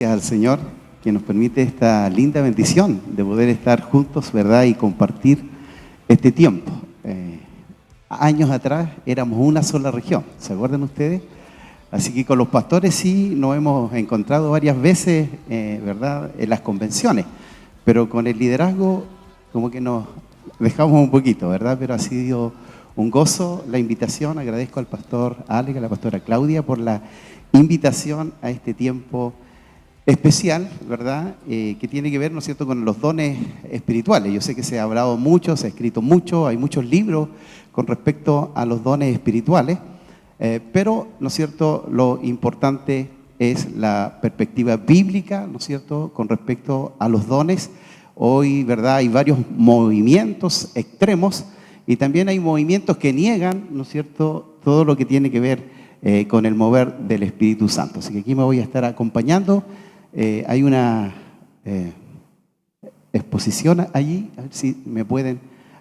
Gracias al Señor que nos permite esta linda bendición de poder estar juntos, ¿verdad? Y compartir este tiempo. Años atrás éramos una sola región, ¿se acuerdan ustedes? Así que con los pastores sí nos hemos encontrado varias veces, ¿verdad? En las convenciones, pero con el liderazgo como que nos dejamos un poquito, ¿verdad? Pero ha sido un gozo la invitación. Agradezco al pastor Alex, a la pastora Claudia por la invitación a este tiempo especial, ¿verdad? Que tiene que ver, ¿no es cierto?, con los dones espirituales. Yo sé que se ha hablado mucho, se ha escrito mucho, hay muchos libros con respecto a los dones espirituales, pero, ¿no es cierto?, lo importante es la perspectiva bíblica, ¿no es cierto?, con respecto a los dones. Hoy, ¿verdad?, hay varios movimientos extremos y también hay movimientos que niegan, ¿no es cierto?, todo lo que tiene que ver con el mover del Espíritu Santo. Así que aquí me voy a estar acompañando. Hay una exposición allí, a ver si me pueden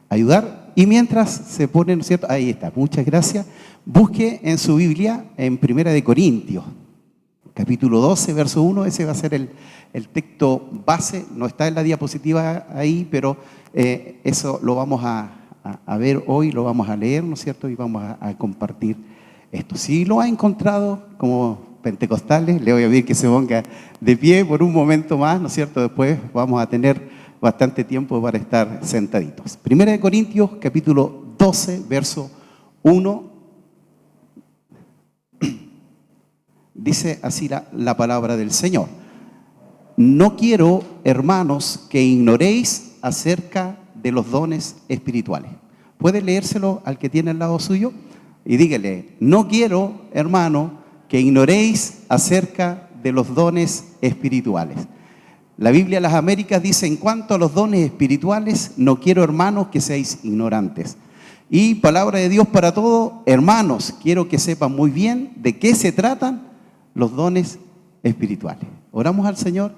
ayudar. Y mientras se ponen, ¿no es cierto? Ahí está, muchas gracias. Busque en su Biblia, en 1 Corintios, capítulo 12, verso 1. Ese va a ser el texto base. No está en la diapositiva ahí, pero eso lo vamos a ver hoy, lo vamos a leer, ¿no es cierto? Y vamos a compartir esto. Si lo ha encontrado como pentecostales, le voy a pedir que se ponga de pie por un momento más, ¿no es cierto? Después vamos a tener bastante tiempo para estar sentaditos. 1 Corintios, capítulo 12, verso 1. Dice así la palabra del Señor. No quiero, hermanos, que ignoréis acerca de los dones espirituales. ¿Puede leérselo al que tiene al lado suyo? Y dígale, no quiero, hermano, que ignoréis acerca de los dones espirituales. La Biblia de las Américas dice, en cuanto a los dones espirituales, no quiero, hermanos, que seáis ignorantes. Y palabra de Dios para todos, hermanos, quiero que sepan muy bien de qué se tratan los dones espirituales. Oramos al Señor.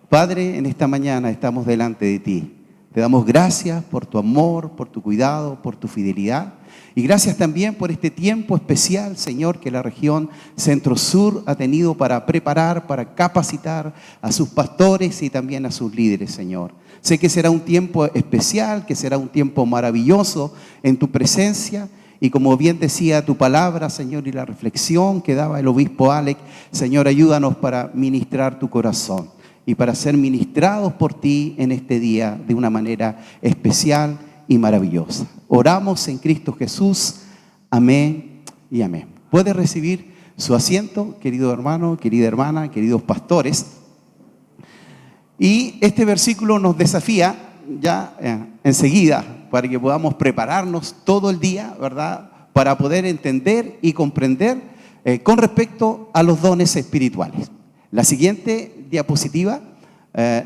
Padre, en esta mañana estamos delante de ti. Te damos gracias por tu amor, por tu cuidado, por tu fidelidad. Y gracias también por este tiempo especial, Señor, que la región Centro-Sur ha tenido para preparar, para capacitar a sus pastores y también a sus líderes, Señor. Sé que será un tiempo especial, que será un tiempo maravilloso en tu presencia. Y como bien decía tu palabra, Señor, y la reflexión que daba el obispo Alex, Señor, ayúdanos para ministrar tu corazón y para ser ministrados por ti en este día de una manera especial y maravillosa. Oramos en Cristo Jesús. Amén y amén. Puede recibir su asiento, querido hermano, querida hermana, queridos pastores. Y este versículo nos desafía ya enseguida para que podamos prepararnos todo el día, ¿verdad?, para poder entender y comprender con respecto a los dones espirituales. La siguiente diapositiva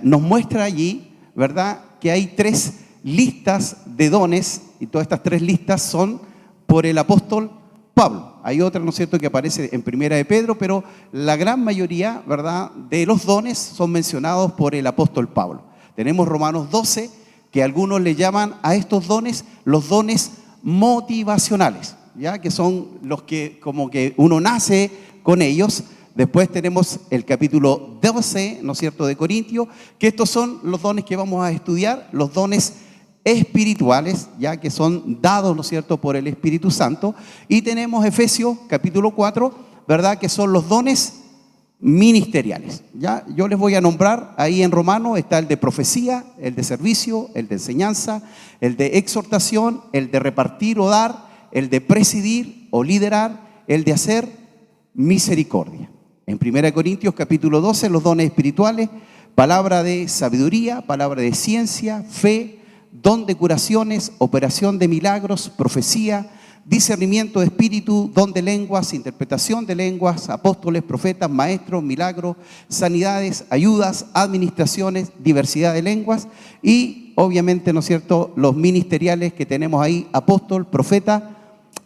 nos muestra allí, ¿verdad?, que hay 3 listas de dones, y todas estas 3 listas son por el apóstol Pablo. Hay otra, ¿no es cierto?, que aparece en 1 de Pedro, pero la gran mayoría, ¿verdad?, de los dones son mencionados por el apóstol Pablo. Tenemos Romanos 12, que algunos le llaman a estos dones los dones motivacionales, ¿ya?, que son los que como que uno nace con ellos. Después tenemos el capítulo 12, ¿no es cierto?, de Corintios, que estos son los dones que vamos a estudiar, los dones espirituales, ya que son dados, ¿no es cierto?, por el Espíritu Santo. Y tenemos Efesios, capítulo 4, ¿verdad?, que son los dones ministeriales. Ya, yo les voy a nombrar, ahí en Romanos está el de profecía, el de servicio, el de enseñanza, el de exhortación, el de repartir o dar, el de presidir o liderar, el de hacer misericordia. En 1 Corintios capítulo 12, los dones espirituales, palabra de sabiduría, palabra de ciencia, fe, don de curaciones, operación de milagros, profecía, discernimiento de espíritu, don de lenguas, interpretación de lenguas, apóstoles, profetas, maestros, milagros, sanidades, ayudas, administraciones, diversidad de lenguas y obviamente, ¿no es cierto?, los ministeriales que tenemos ahí, apóstol, profeta,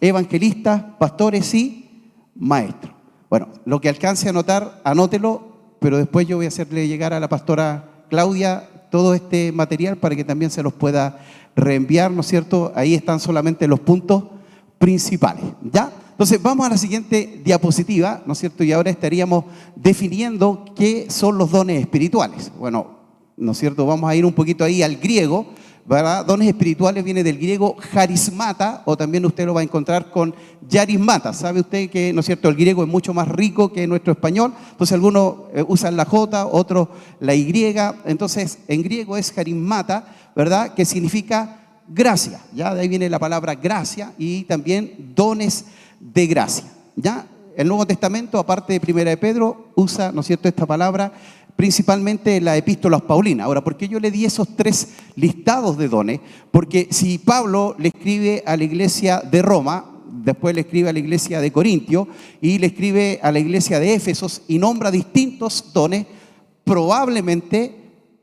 evangelistas, pastores y maestros. Bueno, lo que alcance a anotar, anótelo, pero después yo voy a hacerle llegar a la pastora Claudia todo este material para que también se los pueda reenviar, ¿no es cierto? Ahí están solamente los puntos principales, ¿ya? Entonces vamos a la siguiente diapositiva, ¿no es cierto? Y ahora estaríamos definiendo qué son los dones espirituales. Bueno, ¿no es cierto? Vamos a ir un poquito ahí al griego, ¿verdad? Dones espirituales viene del griego charismata, o también usted lo va a encontrar con yarismata. ¿Sabe usted que, ¿no es cierto?, el griego es mucho más rico que nuestro español? Entonces algunos usan la J, otros la Y. Entonces en griego es charismata, ¿verdad?, que significa gracia. Ya de ahí viene la palabra gracia, y también dones de gracia. Ya el Nuevo Testamento, aparte de Primera de Pedro, usa, ¿no es cierto?, esta palabra principalmente en las epístolas paulinas. Ahora, ¿por qué yo le di esos 3 listados de dones? Porque si Pablo le escribe a la iglesia de Roma, después le escribe a la iglesia de Corintio y le escribe a la iglesia de Éfesos y nombra distintos dones, probablemente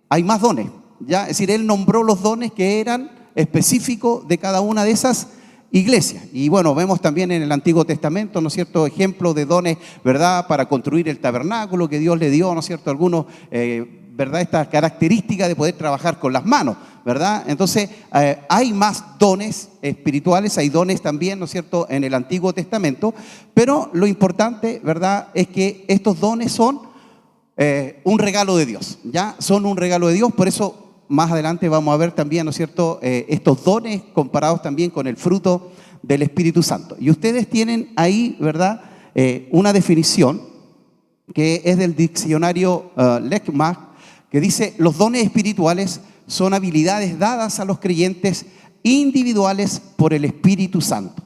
hay más dones, ¿ya? Es decir, él nombró los dones que eran específicos de cada una de esas iglesias. Y bueno, vemos también en el Antiguo Testamento, ¿no es cierto?, ejemplos de dones, ¿verdad?, para construir el tabernáculo que Dios le dio, ¿no es cierto?, algunos, ¿verdad?, esta característica de poder trabajar con las manos, ¿verdad? Entonces, hay más dones espirituales, hay dones también, ¿no es cierto?, en el Antiguo Testamento, pero lo importante, ¿verdad?, es que estos dones son un regalo de Dios, ¿ya? Son un regalo de Dios, por eso más adelante vamos a ver también, ¿no es cierto?, estos dones comparados también con el fruto del Espíritu Santo. Y ustedes tienen ahí, ¿verdad?, una definición que es del diccionario Lexmark, que dice: los dones espirituales son habilidades dadas a los creyentes individuales por el Espíritu Santo,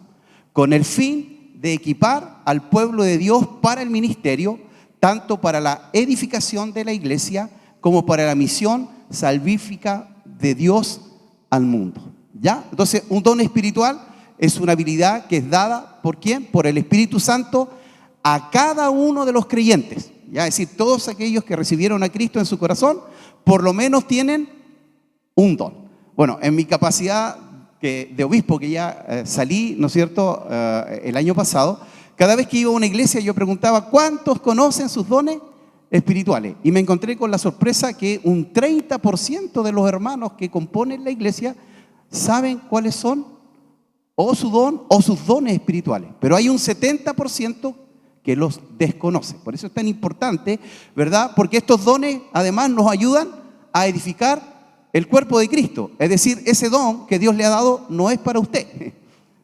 con el fin de equipar al pueblo de Dios para el ministerio, tanto para la edificación de la iglesia como para la misión salvífica de Dios al mundo. ¿Ya? Entonces, un don espiritual es una habilidad que es dada, ¿por quién? Por el Espíritu Santo a cada uno de los creyentes. ¿Ya? Es decir, todos aquellos que recibieron a Cristo en su corazón, por lo menos tienen un don. Bueno, en mi capacidad de obispo, que ya salí, ¿no es cierto?, el año pasado, cada vez que iba a una iglesia yo preguntaba: ¿cuántos conocen sus dones espirituales? Y me encontré con la sorpresa que un 30% de los hermanos que componen la iglesia saben cuáles son o su don o sus dones espirituales, pero hay un 70% que los desconoce. Por eso es tan importante, ¿verdad?, porque estos dones además nos ayudan a edificar el cuerpo de Cristo. Es decir, ese don que Dios le ha dado no es para usted,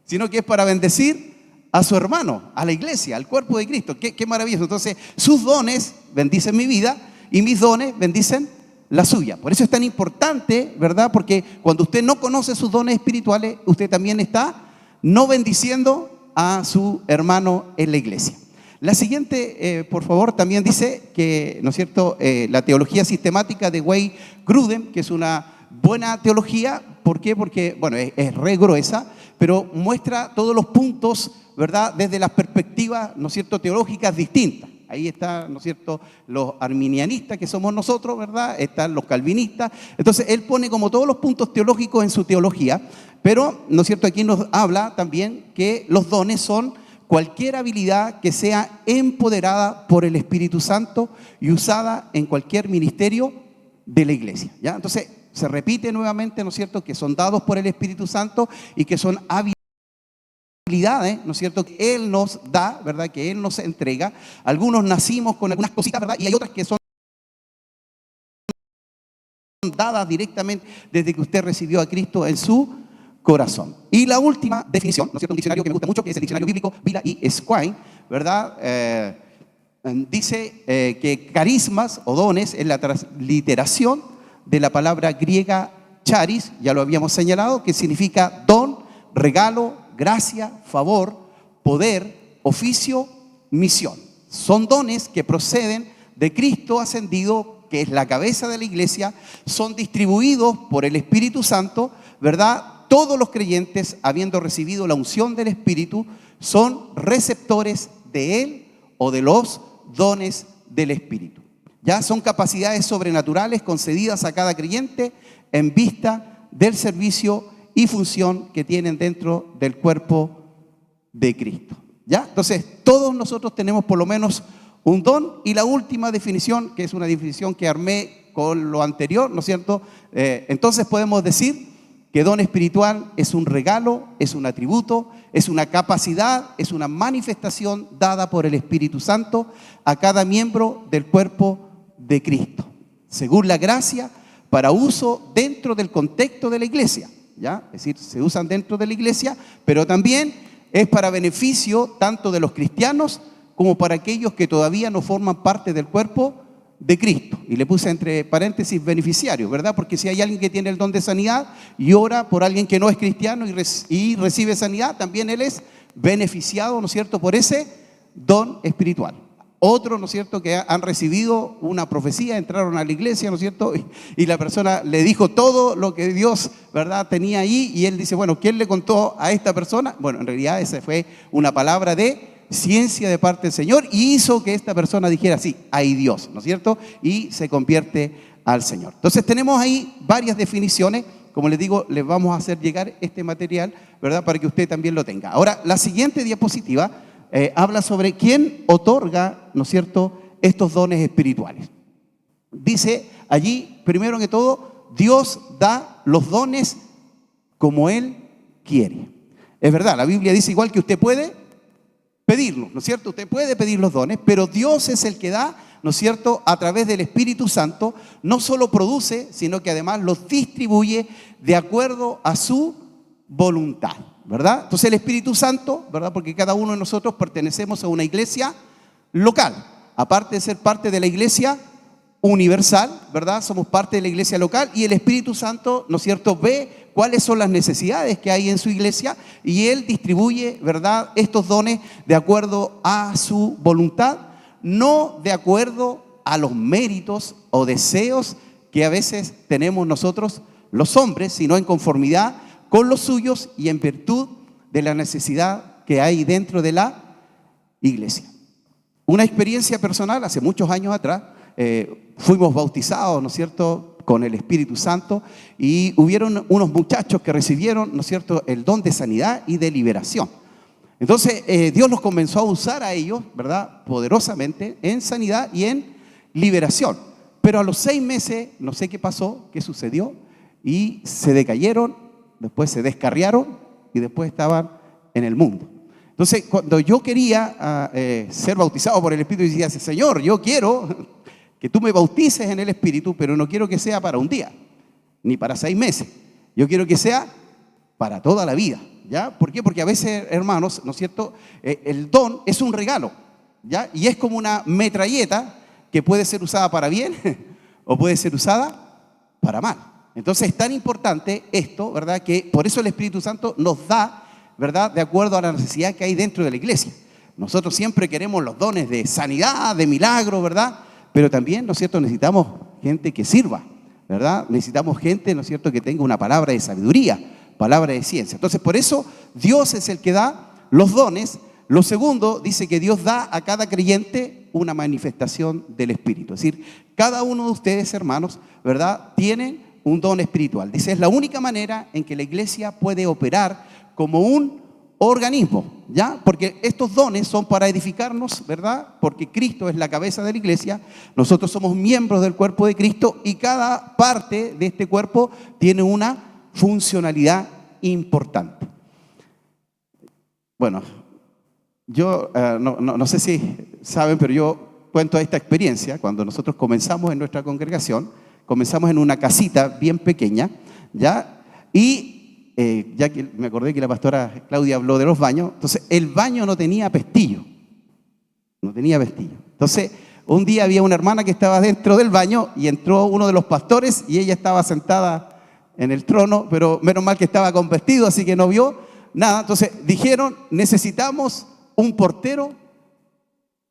sino que es para bendecir a su hermano, a la iglesia, al cuerpo de Cristo. Qué maravilloso. Entonces, sus dones bendicen mi vida y mis dones bendicen la suya. Por eso es tan importante, ¿verdad? Porque cuando usted no conoce sus dones espirituales, usted también está no bendiciendo a su hermano en la iglesia. La siguiente, por favor, también dice que, ¿no es cierto?, la teología sistemática de Wayne Grudem, que es una buena teología. ¿Por qué? Porque, bueno, es re gruesa, pero muestra todos los puntos, ¿verdad?, desde las perspectivas, ¿no es cierto?, teológicas distintas. Ahí están, ¿no es cierto?, los arminianistas, que somos nosotros, ¿verdad? Están los calvinistas. Entonces, él pone como todos los puntos teológicos en su teología, pero, ¿no es cierto?, aquí nos habla también que los dones son cualquier habilidad que sea empoderada por el Espíritu Santo y usada en cualquier ministerio de la iglesia. ¿Ya? Entonces, se repite nuevamente, ¿no es cierto?, que son dados por el Espíritu Santo y que son habilidades, ¿no es cierto?, que Él nos da, ¿verdad?, que Él nos entrega. Algunos nacimos con algunas cositas, ¿verdad?, y hay otras que son dadas directamente desde que usted recibió a Cristo en su corazón. Y la última definición, ¿no es cierto?, un diccionario que me gusta mucho, que es el diccionario bíblico Vila y Squine, ¿verdad?, dice que carismas o dones es la transliteración de la palabra griega charis, ya lo habíamos señalado, que significa don, regalo, gracia, favor, poder, oficio, misión. Son dones que proceden de Cristo ascendido, que es la cabeza de la iglesia, son distribuidos por el Espíritu Santo, ¿verdad? Todos los creyentes, habiendo recibido la unción del Espíritu, son receptores de Él o de los dones del Espíritu. Ya son capacidades sobrenaturales concedidas a cada creyente en vista del servicio y función que tienen dentro del cuerpo de Cristo. ¿Ya? Entonces, todos nosotros tenemos por lo menos un don. Y la última definición, que es una definición que armé con lo anterior, ¿no es cierto? Entonces podemos decir que don espiritual es un regalo, es un atributo, es una capacidad, es una manifestación dada por el Espíritu Santo a cada miembro del cuerpo de Cristo, según la gracia, para uso dentro del contexto de la iglesia, ¿ya? Es decir, se usan dentro de la iglesia, pero también es para beneficio tanto de los cristianos como para aquellos que todavía no forman parte del cuerpo de Cristo. Y le puse entre paréntesis beneficiarios, ¿verdad? Porque si hay alguien que tiene el don de sanidad y ora por alguien que no es cristiano y recibe sanidad, también él es beneficiado, ¿no es cierto?, por ese don espiritual. Otros, ¿no es cierto?, que han recibido una profecía, entraron a la iglesia, ¿no es cierto?, y la persona le dijo todo lo que Dios, ¿verdad?, tenía ahí, y él dice, bueno, ¿quién le contó a esta persona? Bueno, en realidad esa fue una palabra de ciencia de parte del Señor y hizo que esta persona dijera, sí, hay Dios, ¿no es cierto?, y se convierte al Señor. Entonces tenemos ahí varias definiciones. Como les digo, les vamos a hacer llegar este material, ¿verdad?, para que usted también lo tenga. Ahora, la siguiente diapositiva habla sobre quién otorga, ¿no es cierto?, estos dones espirituales. Dice allí, primero que todo, Dios da los dones como Él quiere. Es verdad, la Biblia dice igual que usted puede pedirlos, ¿no es cierto? Usted puede pedir los dones, pero Dios es el que da, ¿no es cierto?, a través del Espíritu Santo, no solo produce, sino que además los distribuye de acuerdo a su voluntad, ¿verdad? Entonces el Espíritu Santo, ¿verdad?, porque cada uno de nosotros pertenecemos a una iglesia local, aparte de ser parte de la iglesia universal, ¿verdad? Somos parte de la iglesia local y el Espíritu Santo, ¿no es cierto?, ve cuáles son las necesidades que hay en su iglesia y Él distribuye, ¿verdad?, estos dones de acuerdo a su voluntad, no de acuerdo a los méritos o deseos que a veces tenemos nosotros los hombres, sino en conformidad con los suyos y en virtud de la necesidad que hay dentro de la iglesia. Una experiencia personal, hace muchos años atrás, fuimos bautizados, ¿no es cierto?, con el Espíritu Santo y hubieron unos muchachos que recibieron, ¿no es cierto?, el don de sanidad y de liberación. Entonces Dios los comenzó a usar a ellos, ¿verdad?, poderosamente en sanidad y en liberación. Pero a los 6 meses, no sé qué pasó, qué sucedió, y se decayeron, después se descarriaron y después estaban en el mundo. Entonces, cuando yo quería ser bautizado por el Espíritu, decía, Señor, yo quiero que tú me bautices en el Espíritu, pero no quiero que sea para un día, ni para 6 meses. Yo quiero que sea para toda la vida, ¿ya? ¿Por qué? Porque a veces, hermanos, ¿no es cierto?, el don es un regalo, ¿ya? Y es como una metralleta que puede ser usada para bien o puede ser usada para mal. Entonces es tan importante esto, ¿verdad?, que por eso el Espíritu Santo nos da, ¿verdad?, de acuerdo a la necesidad que hay dentro de la iglesia. Nosotros siempre queremos los dones de sanidad, de milagro, ¿verdad?, pero también, ¿no es cierto?, necesitamos gente que sirva, ¿verdad? Necesitamos gente, ¿no es cierto?, que tenga una palabra de sabiduría, palabra de ciencia. Entonces, por eso Dios es el que da los dones. Lo segundo, dice que Dios da a cada creyente una manifestación del Espíritu. Es decir, cada uno de ustedes, hermanos, ¿verdad?, tienen un don espiritual. Dice, es la única manera en que la iglesia puede operar como un organismo, ¿ya? Porque estos dones son para edificarnos, ¿verdad? Porque Cristo es la cabeza de la iglesia, nosotros somos miembros del cuerpo de Cristo y cada parte de este cuerpo tiene una funcionalidad importante. Bueno, yo no sé si saben, pero yo cuento esta experiencia. Cuando nosotros comenzamos en nuestra congregación, comenzamos en una casita bien pequeña, ¿ya? Y ya que me acordé que la pastora Claudia habló de los baños, entonces el baño no tenía pestillo, Entonces un día había una hermana que estaba dentro del baño y entró uno de los pastores y ella estaba sentada en el trono, pero menos mal que estaba con vestido, así que no vio nada. Entonces dijeron, necesitamos un portero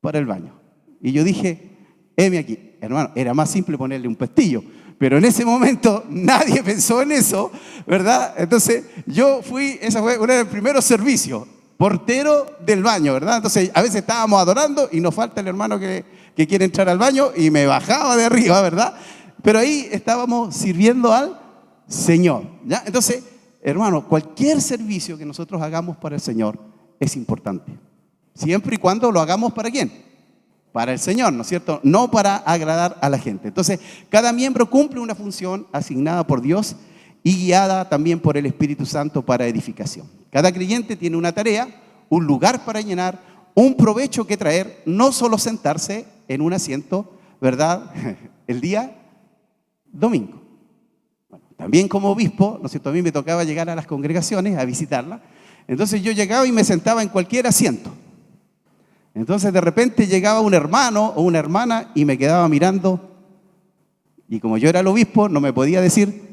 para el baño. Y yo dije, heme aquí, hermano, era más simple ponerle un pestillo. Pero en ese momento nadie pensó en eso, ¿verdad? Entonces yo fui, esa fue uno de los primeros servicios, portero del baño, ¿verdad? Entonces a veces estábamos adorando y nos falta el hermano que quiere entrar al baño y me bajaba de arriba, ¿verdad? Pero ahí estábamos sirviendo al Señor, ¿ya? Entonces, hermano, cualquier servicio que nosotros hagamos para el Señor es importante. Siempre y cuando lo hagamos ¿para quién? Para el Señor, ¿no es cierto? No para agradar a la gente. Entonces, cada miembro cumple una función asignada por Dios y guiada también por el Espíritu Santo para edificación. Cada creyente tiene una tarea, un lugar para llenar, un provecho que traer, no solo sentarse en un asiento, ¿verdad? El día domingo. Bueno, también como obispo, ¿no es cierto? A mí me tocaba llegar a las congregaciones a visitarlas. Entonces yo llegaba y me sentaba en cualquier asiento. Entonces de repente llegaba un hermano o una hermana y me quedaba mirando. Y como yo era el obispo, no me podía decir,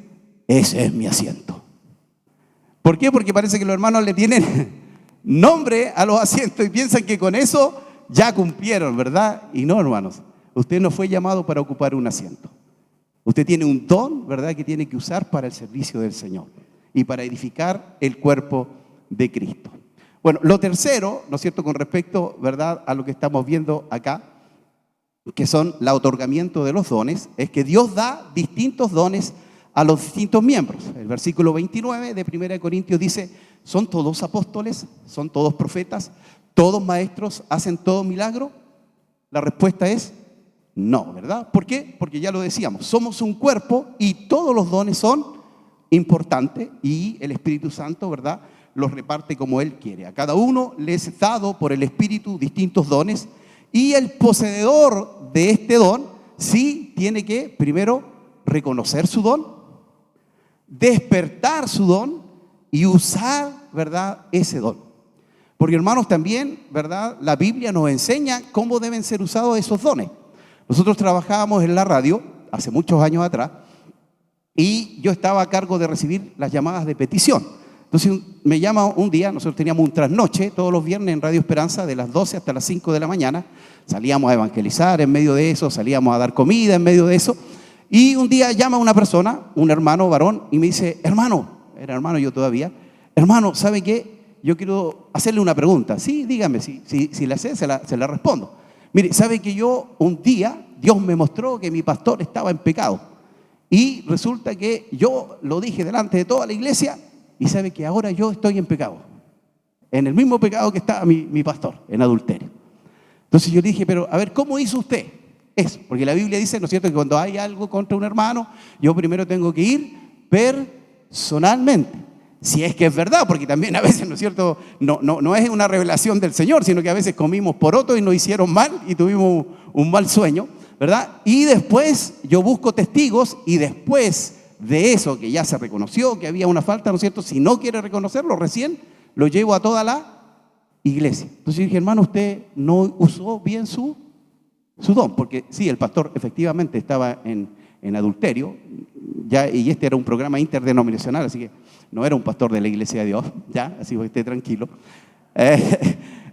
ese es mi asiento. ¿Por qué? Porque parece que los hermanos le tienen nombre a los asientos y piensan que con eso ya cumplieron, ¿verdad? Y no, hermanos, usted no fue llamado para ocupar un asiento. Usted tiene un don, ¿verdad?, que tiene que usar para el servicio del Señor y para edificar el cuerpo de Cristo. Bueno, lo tercero, ¿no es cierto?, con respecto, ¿verdad?, a lo que estamos viendo acá, que son el otorgamiento de los dones, es que Dios da distintos dones a los distintos miembros. El versículo 29 de 1 Corintios dice, ¿son todos apóstoles? ¿Son todos profetas? ¿Todos maestros? ¿Hacen todo milagro? La respuesta es no, ¿verdad? ¿Por qué? Porque ya lo decíamos, somos un cuerpo y todos los dones son importantes y el Espíritu Santo, ¿verdad?, los reparte como Él quiere. A cada uno le es dado por el Espíritu distintos dones y el poseedor de este don sí tiene que primero reconocer su don, despertar su don y usar, ¿verdad?, ese don. Porque, hermanos, también, ¿verdad?, la Biblia nos enseña cómo deben ser usados esos dones. Nosotros trabajábamos en la radio hace muchos años atrás y yo estaba a cargo de recibir las llamadas de petición. Entonces me llama un día, nosotros teníamos un trasnoche todos los viernes en Radio Esperanza de las 12 hasta las 5 de la mañana. Salíamos a evangelizar en medio de eso, salíamos a dar comida en medio de eso. Y un día llama una persona, un hermano varón, y me dice, hermano, era hermano yo todavía, hermano, ¿sabe qué? Yo quiero hacerle una pregunta. Sí, dígame, si la sé, se la respondo. Mire, ¿sabe que yo un día, Dios me mostró que mi pastor estaba en pecado? Y resulta que yo lo dije delante de toda la iglesia y sabe que ahora yo estoy en pecado. En el mismo pecado que estaba mi pastor, en adulterio. Entonces yo le dije, pero a ver, ¿cómo hizo usted eso? Porque la Biblia dice, ¿no es cierto?, que cuando hay algo contra un hermano, yo primero tengo que ir personalmente. Si es que es verdad, porque también a veces, ¿no es cierto?, no es una revelación del Señor, sino que a veces comimos poroto y nos hicieron mal y tuvimos un mal sueño, ¿verdad? Y después yo busco testigos y después de eso que ya se reconoció que había una falta, ¿no es cierto?, si no quiere reconocerlo, recién lo llevo a toda la iglesia. Entonces yo dije, hermano, usted no usó bien su don, porque sí, el pastor efectivamente estaba en adulterio, ya, y este era un programa interdenominacional, así que no era un pastor de la Iglesia de Dios, ya, así que esté tranquilo.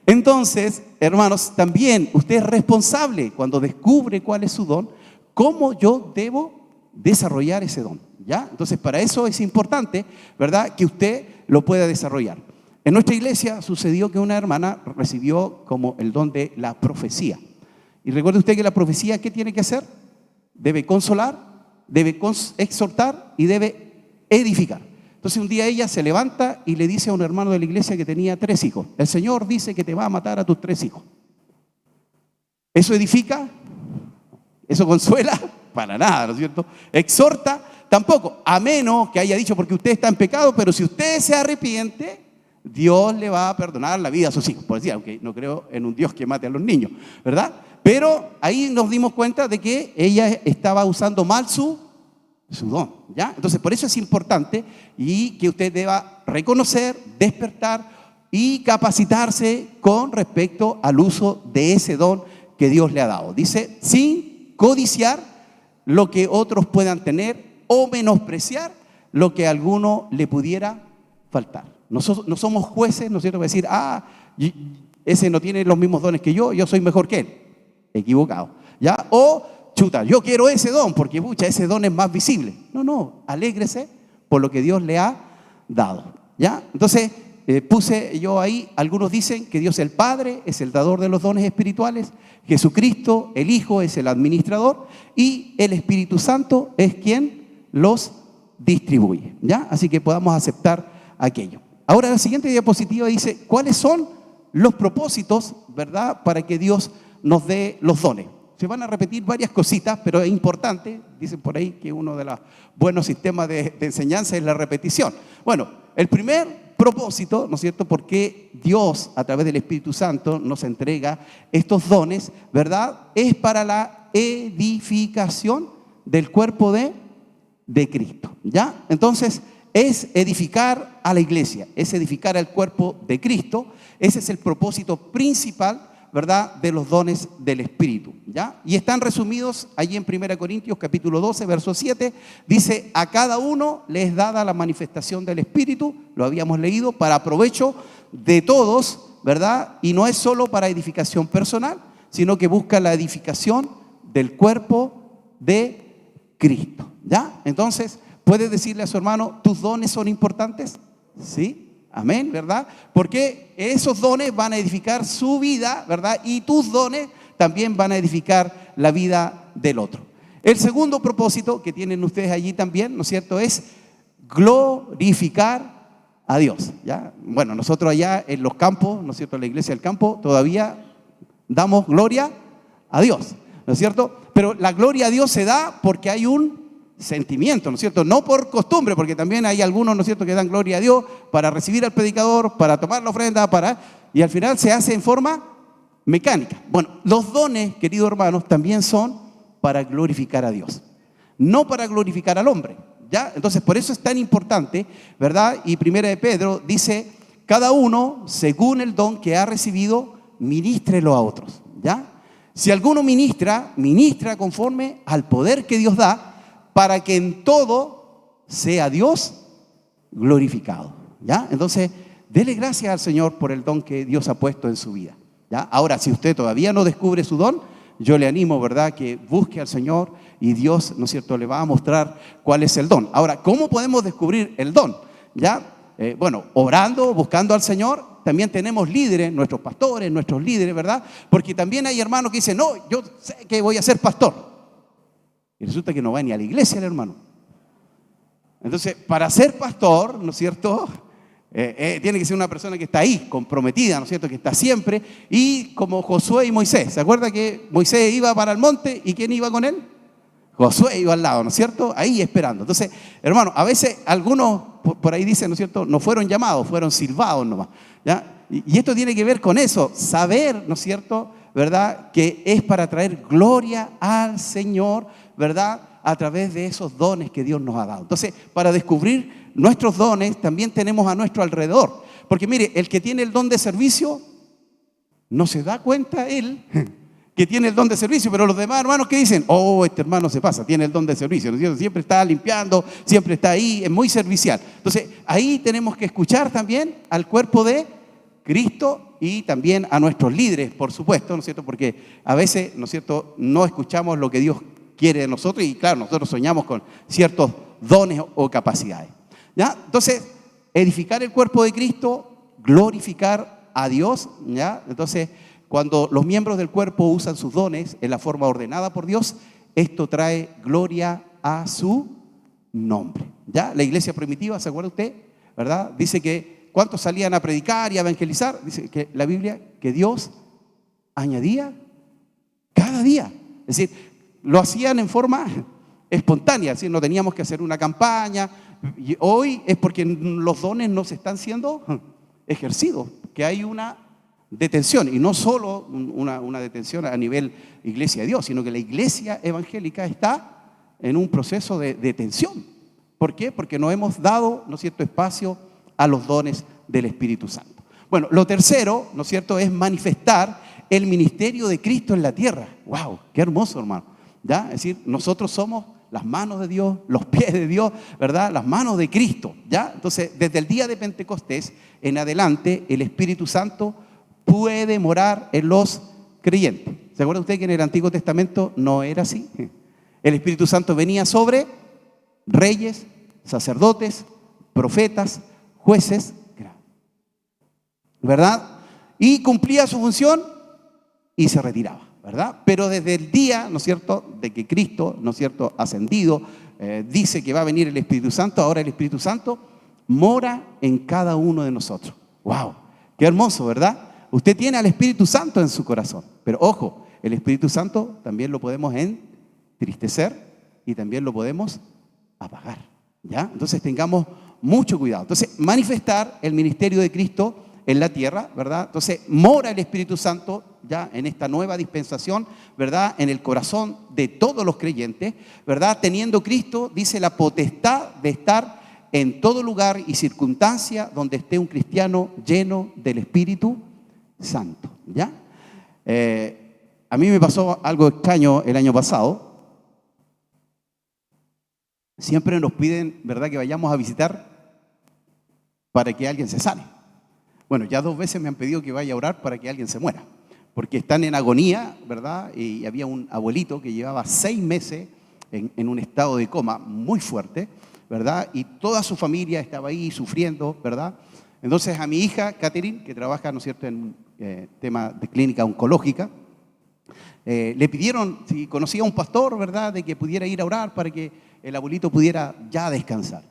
Entonces, hermanos, también usted es responsable cuando descubre cuál es su don, cómo yo debo desarrollar ese don, ¿ya? Entonces, para eso es importante, ¿verdad?, que usted lo pueda desarrollar. En nuestra iglesia sucedió que una hermana recibió como el don de la profecía. Y recuerde usted que la profecía, ¿qué tiene que hacer? Debe consolar, debe exhortar y debe edificar. Entonces un día ella se levanta y le dice a un hermano de la iglesia que tenía 3 hijos, el Señor dice que te va a matar a tus 3 hijos. ¿Eso edifica? ¿Eso consuela? Para nada, ¿no es cierto? ¿Exhorta? Tampoco, a menos que haya dicho porque usted está en pecado, pero si usted se arrepiente, Dios le va a perdonar la vida a sus hijos. Por decir, aunque no creo en un Dios que mate a los niños, ¿verdad? Pero ahí nos dimos cuenta de que ella estaba usando mal su don, ¿ya? Entonces, por eso es importante y que usted deba reconocer, despertar y capacitarse con respecto al uso de ese don que Dios le ha dado. Dice, sin codiciar lo que otros puedan tener o menospreciar lo que a alguno le pudiera faltar. No somos jueces, ¿no es cierto?, para decir, ese no tiene los mismos dones que yo soy mejor que él. Equivocado, ¿ya? O, chuta, yo quiero ese don porque, pucha, ese don es más visible. No, alégrese por lo que Dios le ha dado, ¿ya? Entonces, puse yo ahí, algunos dicen que Dios el Padre es el dador de los dones espirituales, Jesucristo, el Hijo, es el administrador y el Espíritu Santo es quien los distribuye, ¿ya? Así que podamos aceptar aquello. Ahora la siguiente diapositiva dice, ¿cuáles son los propósitos, verdad, para que Dios nos dé los dones? Se van a repetir varias cositas, pero es importante, dicen por ahí que uno de los buenos sistemas de enseñanza es la repetición. Bueno, el primer propósito, ¿no es cierto?, porque Dios a través del Espíritu Santo nos entrega estos dones, ¿verdad?, es para la edificación del cuerpo de Cristo, ¿ya? Entonces, es edificar a la iglesia, es edificar al cuerpo de Cristo. Ese es el propósito principal, ¿verdad?, de los dones del Espíritu, ¿ya? Y están resumidos allí en 1 Corintios capítulo 12, verso 7, dice: a cada uno le es dada la manifestación del Espíritu, lo habíamos leído, para provecho de todos, ¿verdad? Y no es solo para edificación personal, sino que busca la edificación del cuerpo de Cristo, ¿ya? Entonces, ¿puedes decirle a su hermano, tus dones son importantes? ¿Sí? Amén, ¿verdad? Porque esos dones van a edificar su vida, ¿verdad? Y tus dones también van a edificar la vida del otro. El segundo propósito que tienen ustedes allí también, ¿no es cierto?, es glorificar a Dios, ¿ya? Bueno, nosotros allá en los campos, ¿no es cierto?, en la iglesia del campo, todavía damos gloria a Dios, ¿no es cierto? Pero la gloria a Dios se da porque hay un sentimiento, ¿no es cierto? No por costumbre, porque también hay algunos, ¿no es cierto?, que dan gloria a Dios para recibir al predicador, para tomar la ofrenda, y al final se hace en forma mecánica. Bueno, los dones, queridos hermanos, también son para glorificar a Dios, no para glorificar al hombre, ¿ya? Entonces, por eso es tan importante, ¿verdad? Y 1 de Pedro dice: cada uno, según el don que ha recibido, ministrelo a otros, ¿ya? Si alguno ministra conforme al poder que Dios da, para que en todo sea Dios glorificado, ¿ya? Entonces, dele gracias al Señor por el don que Dios ha puesto en su vida, ¿ya? Ahora, si usted todavía no descubre su don, yo le animo, ¿verdad?, que busque al Señor y Dios, ¿no es cierto?, le va a mostrar cuál es el don. Ahora, ¿cómo podemos descubrir el don? ¿Ya? Bueno, orando, buscando al Señor. También tenemos líderes, nuestros pastores, nuestros líderes, ¿verdad? Porque también hay hermanos que dicen: no, yo sé que voy a ser pastor. Y resulta que no va ni a la iglesia el hermano. Entonces, para ser pastor, ¿no es cierto?, tiene que ser una persona que está ahí, comprometida, ¿no es cierto?, que está siempre. Y como Josué y Moisés, ¿se acuerda que Moisés iba para el monte y quién iba con él? Josué iba al lado, ¿no es cierto?, ahí esperando. Entonces, hermano, a veces algunos por ahí dicen, ¿no es cierto?, no fueron llamados, fueron silbados nomás, ¿ya? Y esto tiene que ver con eso, saber, ¿no es cierto?, ¿verdad?, que es para traer gloria al Señor, ¿verdad?, a través de esos dones que Dios nos ha dado. Entonces, para descubrir nuestros dones, también tenemos a nuestro alrededor. Porque mire, el que tiene el don de servicio, no se da cuenta él que tiene el don de servicio, pero los demás hermanos que dicen: oh, este hermano se pasa, tiene el don de servicio, ¿no es cierto?, siempre está limpiando, siempre está ahí, es muy servicial. Entonces, ahí tenemos que escuchar también al cuerpo de Cristo y también a nuestros líderes, por supuesto, ¿no es cierto?, porque a veces, ¿no es cierto?, no escuchamos lo que Dios quiere de nosotros y claro, nosotros soñamos con ciertos dones o capacidades, ¿ya? Entonces, edificar el cuerpo de Cristo, glorificar a Dios, ¿ya? Entonces, cuando los miembros del cuerpo usan sus dones en la forma ordenada por Dios, esto trae gloria a su nombre, ¿ya? La iglesia primitiva, ¿se acuerda usted?, ¿verdad? Dice que ¿cuántos salían a predicar y a evangelizar? Dice que la Biblia, que Dios añadía cada día. Es decir, lo hacían en forma espontánea, es decir, no teníamos que hacer una campaña. Y hoy es porque los dones no se están siendo ejercidos, que hay una detención, y no solo una detención a nivel iglesia de Dios, sino que la iglesia evangélica está en un proceso de detención. ¿Por qué? Porque no hemos dado, ¿no es cierto?, espacio a los dones del Espíritu Santo. Bueno, lo tercero, ¿no es cierto?, es manifestar el ministerio de Cristo en la tierra. ¡Wow! ¡Qué hermoso, hermano! ¿Ya? Es decir, nosotros somos las manos de Dios, los pies de Dios, ¿verdad?, las manos de Cristo, ¿ya? Entonces, desde el día de Pentecostés en adelante, el Espíritu Santo puede morar en los creyentes. ¿Se acuerda usted que en el Antiguo Testamento no era así? El Espíritu Santo venía sobre reyes, sacerdotes, profetas, jueces, ¿verdad? Y cumplía su función y se retiraba, ¿verdad? Pero desde el día, ¿no es cierto?, de que Cristo, ¿no es cierto?, ascendido, dice que va a venir el Espíritu Santo, ahora el Espíritu Santo mora en cada uno de nosotros. ¡Wow! ¡Qué hermoso!, ¿verdad? Usted tiene al Espíritu Santo en su corazón, pero ojo, el Espíritu Santo también lo podemos entristecer y también lo podemos apagar, ¿ya? Entonces tengamos mucho cuidado. Entonces, manifestar el ministerio de Cristo en la tierra, ¿verdad? Entonces, mora el Espíritu Santo ya en esta nueva dispensación, ¿verdad? En el corazón de todos los creyentes, ¿verdad? Teniendo Cristo, dice, la potestad de estar en todo lugar y circunstancia donde esté un cristiano lleno del Espíritu Santo, ¿ya? A mí me pasó algo extraño el año pasado. Siempre nos piden, ¿verdad?, que vayamos a visitar para que alguien se sane. Bueno, ya 2 veces me han pedido que vaya a orar para que alguien se muera, porque están en agonía, ¿verdad? Y había un abuelito que llevaba 6 meses en un estado de coma muy fuerte, ¿verdad? Y toda su familia estaba ahí sufriendo, ¿verdad? Entonces a mi hija, Catherine, que trabaja, ¿no es cierto?, en un tema de clínica oncológica, le pidieron si conocía a un pastor, ¿verdad?, de que pudiera ir a orar para que el abuelito pudiera ya descansar.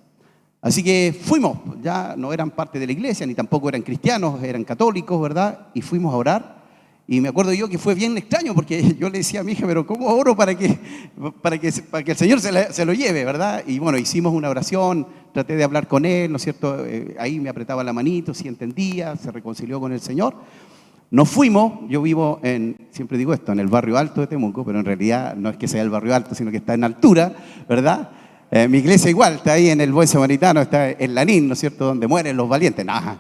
Así que fuimos, ya no eran parte de la iglesia, ni tampoco eran cristianos, eran católicos, ¿verdad? Y fuimos a orar. Y me acuerdo yo que fue bien extraño, porque yo le decía a mi hija, pero ¿cómo oro para que el Señor se lo lleve, ¿verdad? Y bueno, hicimos una oración, traté de hablar con él, ¿no es cierto? Ahí me apretaba la manito, sí entendía, se reconcilió con el Señor. Nos fuimos, yo vivo siempre digo esto, en el barrio alto de Temuco, pero en realidad no es que sea el barrio alto, sino que está en altura, ¿verdad? Mi iglesia igual, está ahí en el Buen Samaritano, está en Lanín, ¿no es cierto?, donde mueren los valientes. Nah,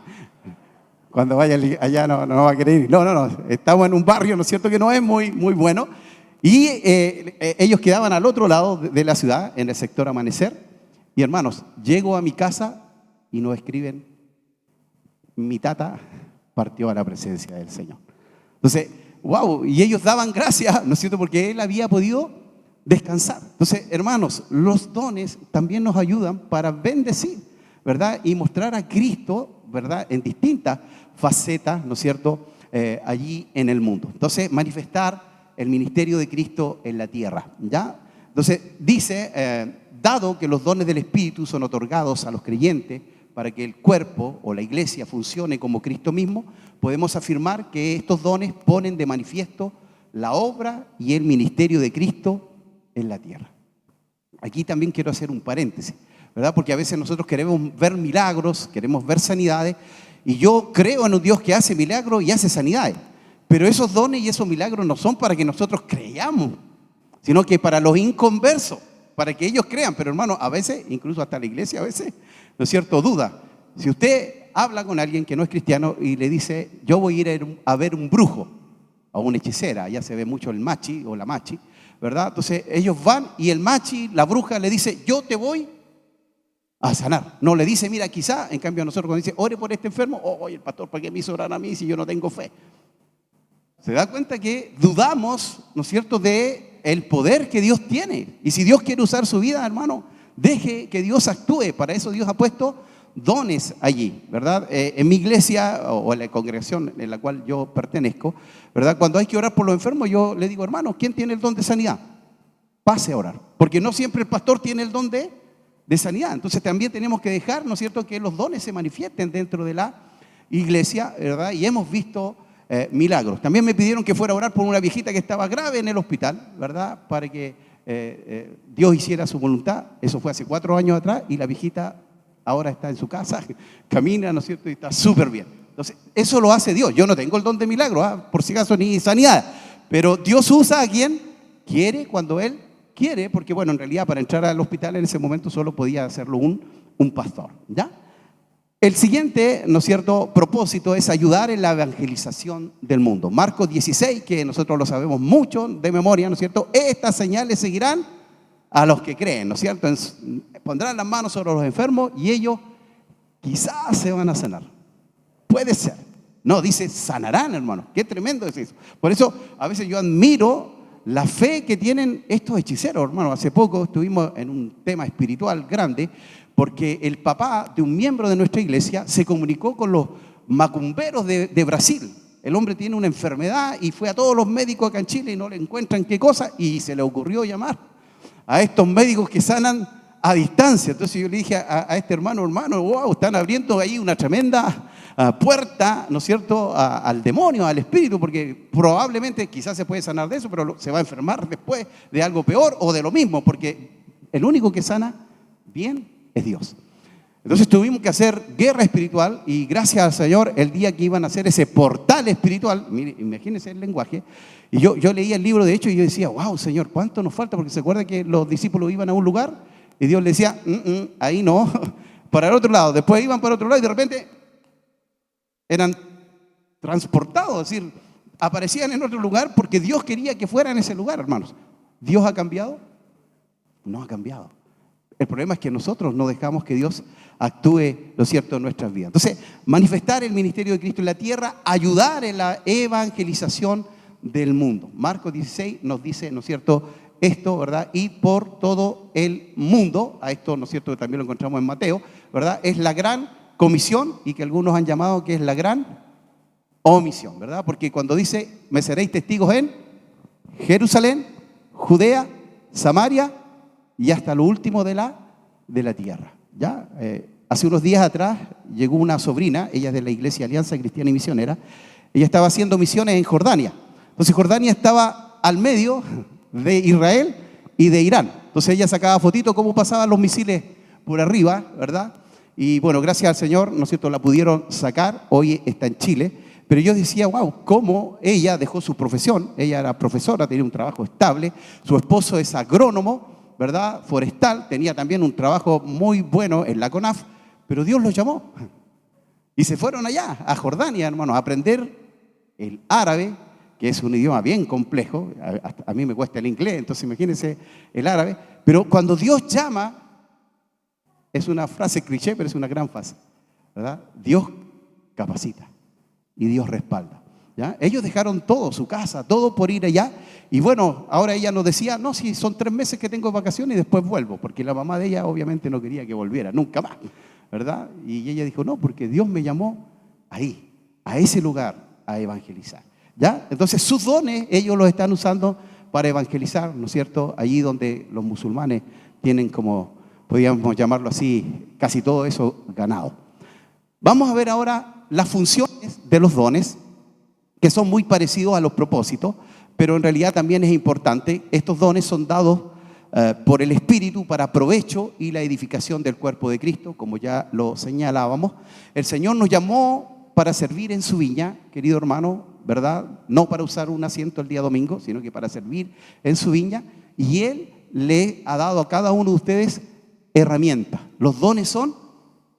cuando vaya allá no va a querer ir. No, estamos en un barrio, ¿no es cierto?, que no es muy bueno. Y ellos quedaban al otro lado de la ciudad, en el sector Amanecer. Y hermanos, llego a mi casa y nos escriben, mi tata partió a la presencia del Señor. Entonces, wow, y ellos daban gracias, ¿no es cierto?, porque él había podido descansar. Entonces, hermanos, los dones también nos ayudan para bendecir, ¿verdad? Y mostrar a Cristo, ¿verdad?, en distintas facetas, ¿no es cierto?, allí en el mundo. Entonces, manifestar el ministerio de Cristo en la tierra, ¿ya? Entonces, dice, dado que los dones del Espíritu son otorgados a los creyentes para que el cuerpo o la iglesia funcione como Cristo mismo, podemos afirmar que estos dones ponen de manifiesto la obra y el ministerio de Cristo en la tierra. Aquí también quiero hacer un paréntesis, ¿verdad? Porque a veces nosotros queremos ver milagros, queremos ver sanidades, y yo creo en un Dios que hace milagros y hace sanidades, pero esos dones y esos milagros no son para que nosotros creamos, sino que para los inconversos, para que ellos crean. Pero hermano, a veces, incluso hasta la iglesia a veces, ¿no es cierto?, duda. Si usted habla con alguien que no es cristiano y le dice, yo voy a ir a ver un brujo o una hechicera, ya se ve mucho el machi o la machi, ¿verdad? Entonces ellos van y el machi, la bruja, le dice, yo te voy a sanar. No le dice, mira, quizá, en cambio a nosotros cuando dice, ore por este enfermo, oye, el pastor, ¿para qué me hizo orar a mí si yo no tengo fe? Se da cuenta que dudamos, ¿no es cierto?, de el poder que Dios tiene. Y si Dios quiere usar su vida, hermano, deje que Dios actúe. Para eso Dios ha puesto dones allí, ¿verdad? En mi iglesia o en la congregación en la cual yo pertenezco, ¿verdad?, cuando hay que orar por los enfermos, yo le digo, hermano, ¿quién tiene el don de sanidad? Pase a orar, porque no siempre el pastor tiene el don de sanidad. Entonces también tenemos que dejar, ¿no es cierto?, que los dones se manifiesten dentro de la iglesia, ¿verdad? Y hemos visto milagros. También me pidieron que fuera a orar por una viejita que estaba grave en el hospital, ¿verdad?, para que Dios hiciera su voluntad. Eso fue hace 4 años atrás y la viejita ahora está en su casa, camina, ¿no es cierto?, y está súper bien. Entonces, eso lo hace Dios. Yo no tengo el don de milagro, por si acaso, ni sanidad, pero Dios usa a quien quiere, cuando Él quiere, porque bueno, en realidad para entrar al hospital en ese momento solo podía hacerlo un pastor, ¿ya? El siguiente, ¿no es cierto?, propósito es ayudar en la evangelización del mundo. Marcos 16, que nosotros lo sabemos mucho de memoria, ¿no es cierto? Estas señales seguirán a los que creen, ¿no es cierto? Pondrán las manos sobre los enfermos y ellos quizás se van a sanar. Puede ser. No, dice sanarán, hermano. Qué tremendo es eso. Por eso a veces yo admiro la fe que tienen estos hechiceros, hermano. Hace poco estuvimos en un tema espiritual grande porque el papá de un miembro de nuestra iglesia se comunicó con los macumberos de Brasil. El hombre tiene una enfermedad y fue a todos los médicos acá en Chile y no le encuentran qué cosa, y se le ocurrió llamar a estos médicos que sanan a distancia. Entonces yo le dije a este hermano, wow, están abriendo ahí una tremenda puerta, ¿no es cierto?, al demonio, al espíritu, porque probablemente quizás se puede sanar de eso, pero se va a enfermar después de algo peor o de lo mismo, porque el único que sana bien es Dios. Entonces tuvimos que hacer guerra espiritual y gracias al Señor el día que iban a hacer ese portal espiritual, mire, imagínense el lenguaje, y yo leía el libro de Hechos y yo decía, wow, Señor, ¿cuánto nos falta? Porque se acuerda que los discípulos iban a un lugar y Dios les decía, ahí no, para el otro lado, después iban para otro lado y de repente eran transportados, es decir, aparecían en otro lugar porque Dios quería que fueran en ese lugar, hermanos. ¿Dios ha cambiado? No ha cambiado. El problema es que nosotros no dejamos que Dios actúe, lo cierto, en nuestras vidas. Entonces, manifestar el ministerio de Cristo en la tierra, ayudar en la evangelización del mundo. Marcos 16 nos dice, ¿no es cierto?, esto, ¿verdad? Y por todo el mundo, a esto, ¿no es cierto?, que también lo encontramos en Mateo, ¿verdad? Es la gran comisión y que algunos han llamado que es la gran omisión, ¿verdad? Porque cuando dice, me seréis testigos en Jerusalén, Judea, Samaria y hasta lo último de la tierra. ¿Ya? Hace unos días atrás llegó una sobrina, ella es de la Iglesia Alianza Cristiana y Misionera, ella estaba haciendo misiones en Jordania. Entonces Jordania estaba al medio de Israel y de Irán. Entonces ella sacaba fotitos cómo pasaban los misiles por arriba, ¿verdad? Y bueno, gracias al Señor, ¿no es cierto?, la pudieron sacar, hoy está en Chile. Pero yo decía, wow, cómo ella dejó su profesión, ella era profesora, tenía un trabajo estable, su esposo es agrónomo, ¿verdad?, forestal, tenía también un trabajo muy bueno en la CONAF, pero Dios los llamó y se fueron allá, a Jordania, hermanos, a aprender el árabe, que es un idioma bien complejo, a mí me cuesta el inglés, entonces imagínense el árabe, pero cuando Dios llama, es una frase cliché, pero es una gran frase, ¿verdad? Dios capacita y Dios respalda. ¿Ya? Ellos dejaron todo, su casa, todo por ir allá. Y bueno, ahora ella nos decía, no, si son 3 meses que tengo vacaciones y después vuelvo, porque la mamá de ella obviamente no quería que volviera, nunca más, ¿verdad? Y ella dijo, no, porque Dios me llamó ahí, a ese lugar, a evangelizar. ¿Ya? Entonces sus dones ellos los están usando para evangelizar, ¿no es cierto? Allí donde los musulmanes tienen como, podríamos llamarlo así, casi todo eso ganado. Vamos a ver ahora las funciones de los dones, que son muy parecidos a los propósitos, pero en realidad también es importante. Estos dones son dados por el Espíritu para provecho y la edificación del cuerpo de Cristo, como ya lo señalábamos. El Señor nos llamó para servir en su viña, querido hermano, ¿verdad? No para usar un asiento el día domingo, sino que para servir en su viña. Y Él le ha dado a cada uno de ustedes herramientas. Los dones son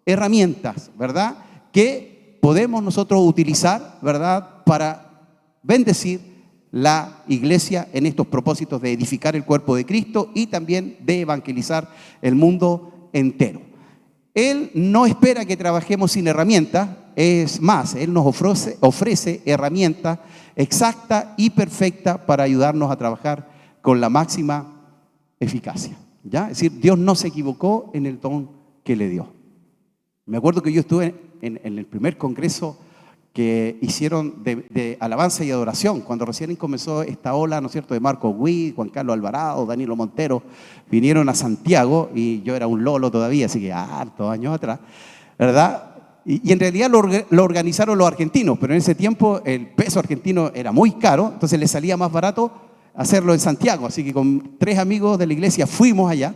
herramientas, ¿verdad?, que podemos nosotros utilizar, ¿verdad?, para bendecir la iglesia en estos propósitos de edificar el cuerpo de Cristo y también de evangelizar el mundo entero. Él no espera que trabajemos sin herramientas, es más, Él nos ofrece herramientas exactas y perfectas para ayudarnos a trabajar con la máxima eficacia. ¿Ya? Es decir, Dios no se equivocó en el don que le dio. Me acuerdo que yo estuve en el primer congreso que hicieron de alabanza y adoración, cuando recién comenzó esta ola, ¿no es cierto?, de Marco Witt, Juan Carlos Alvarado, Danilo Montero, vinieron a Santiago y yo era un lolo todavía, así que hartos años atrás, ¿verdad? Y en realidad lo organizaron los argentinos, pero en ese tiempo el peso argentino era muy caro, entonces les salía más barato hacerlo en Santiago, así que con 3 amigos de la iglesia fuimos allá.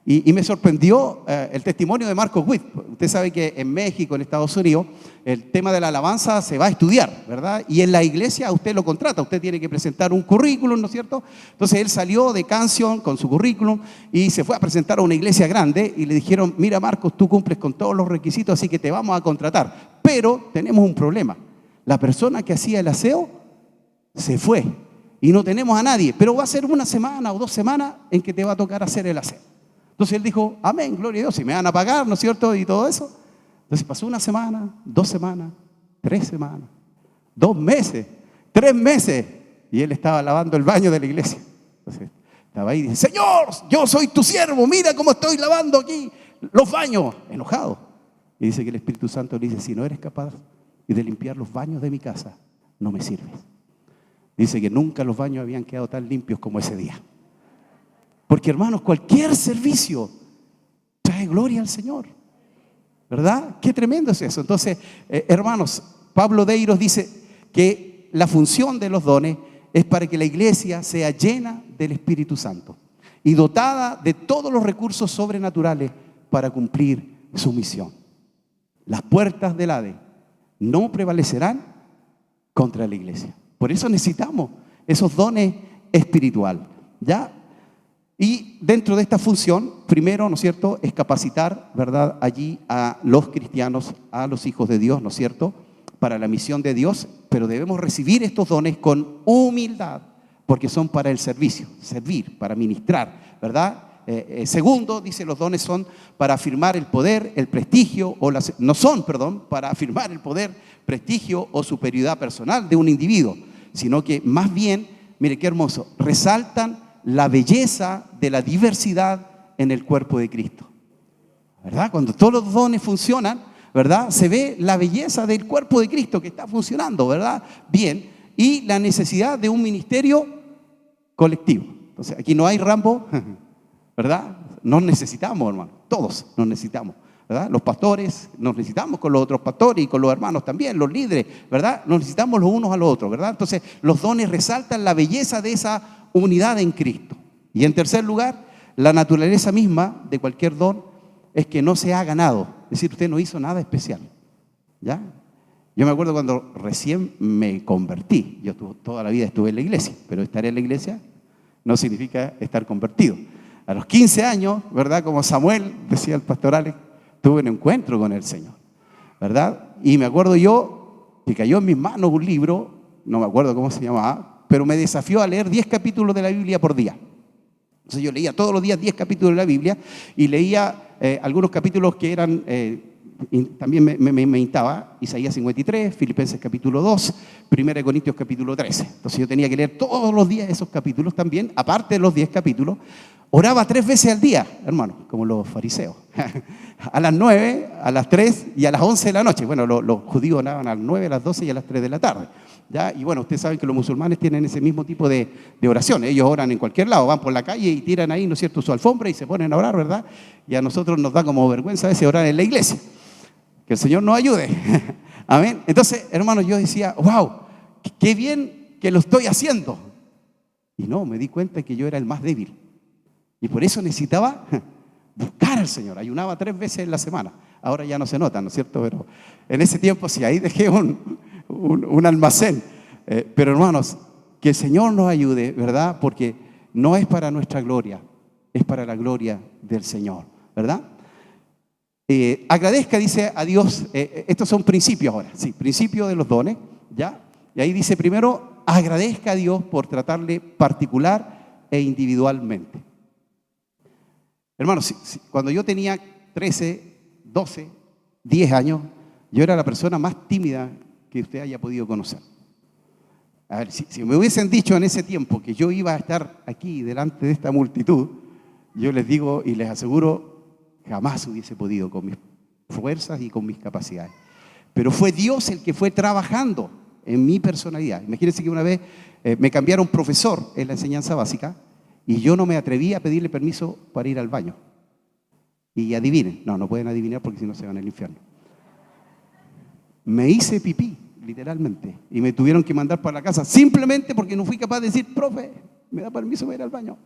Y me sorprendió el testimonio de Marco Witt. Usted sabe que en México, en Estados Unidos, el tema de la alabanza se va a estudiar, ¿verdad? Y en la iglesia usted lo contrata, usted tiene que presentar un currículum, ¿no es cierto? Entonces él salió de Canción con su currículum y se fue a presentar a una iglesia grande y le dijeron, mira Marcos, tú cumples con todos los requisitos, así que te vamos a contratar. Pero tenemos un problema. La persona que hacía el aseo se fue y no tenemos a nadie, pero va a ser 1 semana o 2 semanas en que te va a tocar hacer el aseo. Entonces él dijo, amén, gloria a Dios, si me van a pagar, ¿no es cierto? Y todo eso. Entonces pasó 1 semana, 2 semanas, 3 semanas, 2 meses, 3 meses. Y él estaba lavando el baño de la iglesia. Entonces estaba ahí y dice, Señor, yo soy tu siervo, mira cómo estoy lavando aquí los baños. Enojado. Y dice que el Espíritu Santo le dice, si no eres capaz de limpiar los baños de mi casa, no me sirves. Dice que nunca los baños habían quedado tan limpios como ese día. Porque hermanos, cualquier servicio trae gloria al Señor. ¿Verdad? Qué tremendo es eso. Entonces, hermanos, Pablo Deiros dice que la función de los dones es para que la iglesia sea llena del Espíritu Santo y dotada de todos los recursos sobrenaturales para cumplir su misión. Las puertas del Hades no prevalecerán contra la iglesia. Por eso necesitamos esos dones espirituales, ¿ya? Y dentro de esta función, primero, ¿no es cierto?, es capacitar, ¿verdad?, allí a los cristianos, a los hijos de Dios, ¿no es cierto?, para la misión de Dios, pero debemos recibir estos dones con humildad, porque son para el servicio, servir, para ministrar, ¿verdad? Segundo, dice, los dones son para afirmar el poder, el prestigio, para afirmar el poder, prestigio o superioridad personal de un individuo, sino que más bien, mire qué hermoso, resaltan la belleza de la diversidad en el cuerpo de Cristo, ¿verdad? Cuando todos los dones funcionan, ¿verdad?, se ve la belleza del cuerpo de Cristo que está funcionando, ¿verdad?, bien, y la necesidad de un ministerio colectivo. Entonces, aquí no hay Rambo, ¿verdad? Nos necesitamos, hermano, todos nos necesitamos, ¿verdad? Los pastores nos necesitamos con los otros pastores y con los hermanos también, los líderes, ¿verdad? Nos necesitamos los unos a los otros, ¿verdad? Entonces, los dones resaltan la belleza de esa unidad en Cristo. Y en tercer lugar, la naturaleza misma de cualquier don es que no se ha ganado, es decir, usted no hizo nada especial, ¿ya? Yo me acuerdo cuando recién me convertí, yo toda la vida estuve en la iglesia, pero estar en la iglesia no significa estar convertido. A los 15 años, ¿verdad?, como Samuel, decía el pastor Alex, tuve un encuentro con el Señor, ¿verdad? Y me acuerdo yo que cayó en mis manos un libro, no me acuerdo cómo se llamaba, pero me desafió a leer 10 capítulos de la Biblia por día. Entonces yo leía todos los días 10 capítulos de la Biblia y leía algunos capítulos que eran, también me meditaba, Isaías 53, Filipenses capítulo 2, 1 Corintios capítulo 13. Entonces yo tenía que leer todos los días esos capítulos también, aparte de los 10 capítulos. Oraba 3 veces al día, hermano, como los fariseos. A las 9, a las 3 y a las 11 de la noche. Bueno, los judíos oraban a las 9, a las 12 y a las 3 de la tarde. ¿Ya? Y bueno, ustedes saben que los musulmanes tienen ese mismo tipo de oración. Ellos oran en cualquier lado, van por la calle y tiran ahí, ¿no es cierto?, su alfombra y se ponen a orar, ¿verdad? Y a nosotros nos da como vergüenza a veces orar en la iglesia. Que el Señor nos ayude. Amén. Entonces, hermanos, yo decía, wow, qué bien que lo estoy haciendo. Y no, me di cuenta que yo era el más débil. Y por eso necesitaba buscar al Señor. Ayunaba 3 veces en la semana. Ahora ya no se nota, ¿no es cierto? Pero en ese tiempo sí, ahí dejé un almacén. Pero hermanos, que el Señor nos ayude, ¿verdad? Porque no es para nuestra gloria, es para la gloria del Señor, ¿verdad? Agradezca, dice a Dios, estos son principios ahora, sí, principios de los dones, ¿ya? Y ahí dice primero, agradezca a Dios por tratarle particular e individualmente. Hermanos, cuando yo tenía 13, 12, 10 años, yo era la persona más tímida que usted haya podido conocer. A ver, si me hubiesen dicho en ese tiempo que yo iba a estar aquí delante de esta multitud, yo les digo y les aseguro, jamás hubiese podido con mis fuerzas y con mis capacidades. Pero fue Dios el que fue trabajando en mi personalidad. Imagínense que una vez me cambiaron profesor en la enseñanza básica y yo no me atreví a pedirle permiso para ir al baño. Y adivinen, no pueden adivinar porque si no se van al infierno. Me hice pipí, literalmente, y me tuvieron que mandar para la casa simplemente porque no fui capaz de decir, profe, ¿me da permiso para ir al baño?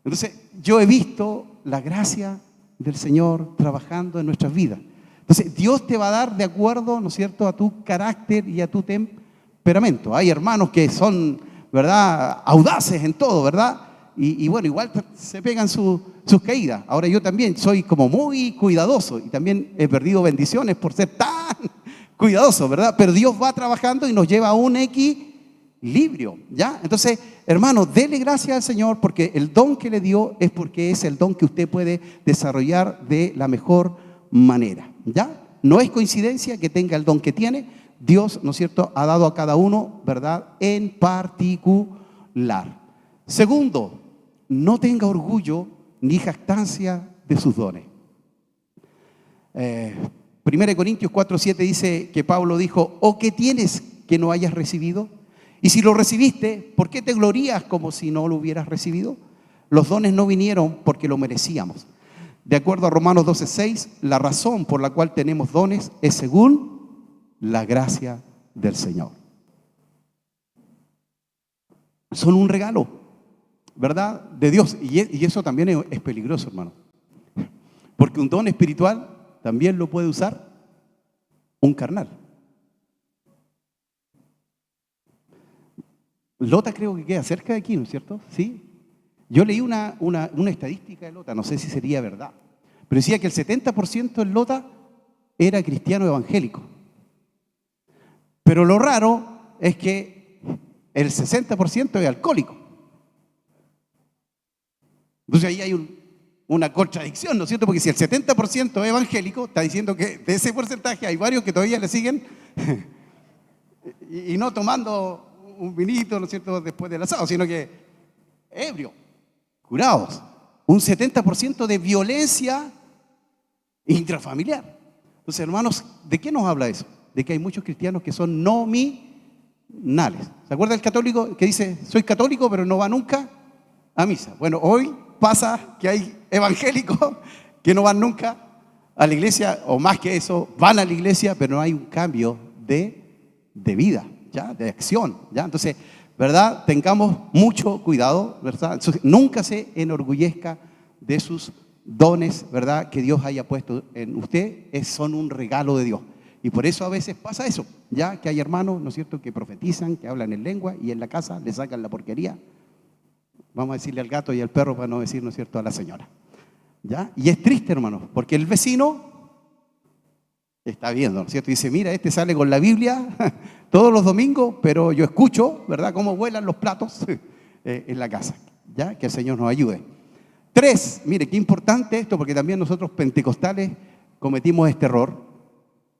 Entonces, yo he visto la gracia del Señor trabajando en nuestras vidas. Entonces, Dios te va a dar de acuerdo, ¿no es cierto?, a tu carácter y a tu temperamento. Hay hermanos que son, ¿verdad?, audaces en todo, ¿verdad? Y bueno, igual se pegan sus caídas. Ahora yo también soy como muy cuidadoso y también he perdido bendiciones por ser tan cuidadoso, ¿verdad? Pero Dios va trabajando y nos lleva a un equilibrio, ¿ya? Entonces, hermano, dele gracias al Señor porque el don que le dio es porque es el don que usted puede desarrollar de la mejor manera, ¿ya? No es coincidencia que tenga el don que tiene. Dios, ¿no es cierto?, ha dado a cada uno, ¿verdad?, en particular. Segundo, no tenga orgullo ni jactancia de sus dones. 1 Corintios 4:7 dice que Pablo dijo, ¿o qué tienes que no hayas recibido? Y si lo recibiste, ¿por qué te glorías como si no lo hubieras recibido? Los dones no vinieron porque lo merecíamos. De acuerdo a Romanos 12:6, la razón por la cual tenemos dones es según la gracia del Señor. Son un regalo, ¿verdad?, de Dios. Y eso también es peligroso, hermano. Porque un don espiritual también lo puede usar un carnal. Lota creo que queda cerca de aquí, ¿no es cierto? Sí. Yo leí una estadística de Lota, no sé si sería verdad, pero decía que el 70% en Lota era cristiano evangélico. Pero lo raro es que el 60% es alcohólico. Entonces ahí hay una contradicción, ¿no es cierto? Porque si el 70% es evangélico, está diciendo que de ese porcentaje hay varios que todavía le siguen y no tomando un vinito, ¿no es cierto?, después del asado, sino que ebrio, curados. Un 70% de violencia intrafamiliar. Entonces, hermanos, ¿de qué nos habla eso? De que hay muchos cristianos que son nominales. ¿Se acuerda el católico que dice, soy católico, pero no va nunca a misa? Bueno, hoy pasa que hay evangélicos que no van nunca a la iglesia, o más que eso, van a la iglesia, pero no hay un cambio de vida, ¿ya?, de acción, ¿ya? Entonces, ¿verdad?, tengamos mucho cuidado, ¿verdad? Entonces, nunca se enorgullezca de sus dones, ¿verdad?, que Dios haya puesto en usted. Son un regalo de Dios. Y por eso a veces pasa eso, ya que hay hermanos, ¿no es cierto?, que profetizan, que hablan en lengua y en la casa le sacan la porquería. Vamos a decirle al gato y al perro para no decir, ¿no es cierto?, a la señora. ¿Ya? Y es triste, hermano, porque el vecino está viendo, ¿no es cierto? Y dice, mira, este sale con la Biblia todos los domingos, pero yo escucho, ¿verdad?, cómo vuelan los platos en la casa. ¿Ya? Que el Señor nos ayude. 3, mire, qué importante esto, porque también nosotros pentecostales cometimos este error.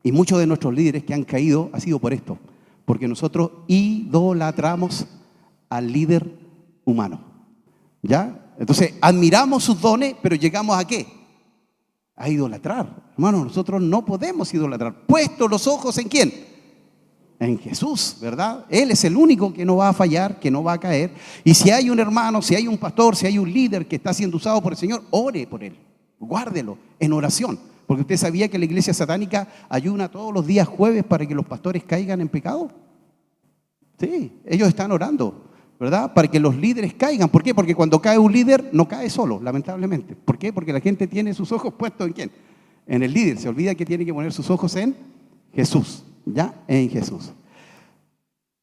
Y muchos de nuestros líderes que han caído ha sido por esto, porque nosotros idolatramos al líder humano, ¿ya? Entonces, admiramos sus dones, pero llegamos ¿a qué? A idolatrar. Hermanos, nosotros no podemos idolatrar. Puesto los ojos ¿en quién? En Jesús, ¿verdad? Él es el único que no va a fallar, que no va a caer. Y si hay un hermano, si hay un pastor, si hay un líder que está siendo usado por el Señor, ore por él, guárdelo en oración. Porque usted sabía que la iglesia satánica ayuna todos los días jueves para que los pastores caigan en pecado. Sí, ellos están orando, ¿verdad?, para que los líderes caigan. ¿Por qué? Porque cuando cae un líder no cae solo, lamentablemente. ¿Por qué? Porque la gente tiene sus ojos puestos ¿en quién? En el líder. Se olvida que tiene que poner sus ojos en Jesús, ¿ya? En Jesús.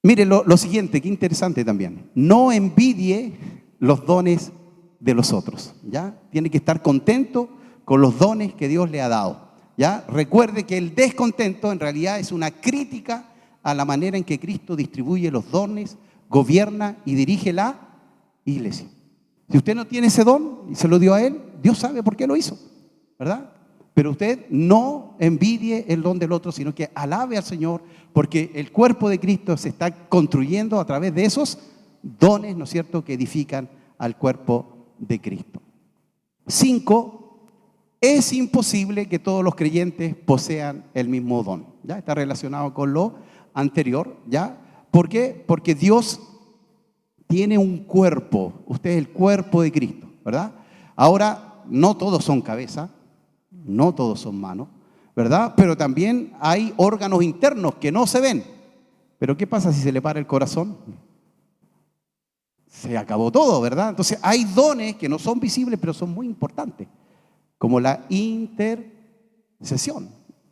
Mire lo siguiente, qué interesante también. No envidie los dones de los otros, ¿ya? Tiene que estar contento con los dones que Dios le ha dado, ¿ya? Recuerde que el descontento en realidad es una crítica a la manera en que Cristo distribuye los dones, gobierna y dirige la iglesia. Si usted no tiene ese don y se lo dio a Él, Dios sabe por qué lo hizo, ¿verdad? Pero usted no envidie el don del otro, sino que alabe al Señor, porque el cuerpo de Cristo se está construyendo a través de esos dones, ¿no es cierto?, que edifican al cuerpo de Cristo. 5, es imposible que todos los creyentes posean el mismo don. ¿Ya? Está relacionado con lo anterior, ¿ya? ¿Por qué? Porque Dios tiene un cuerpo. Usted es el cuerpo de Cristo, ¿verdad? Ahora, no todos son cabeza, no todos son manos, ¿verdad? Pero también hay órganos internos que no se ven. Pero ¿qué pasa si se le para el corazón? Se acabó todo, ¿verdad? Entonces hay dones que no son visibles, pero son muy importantes. Como la intercesión.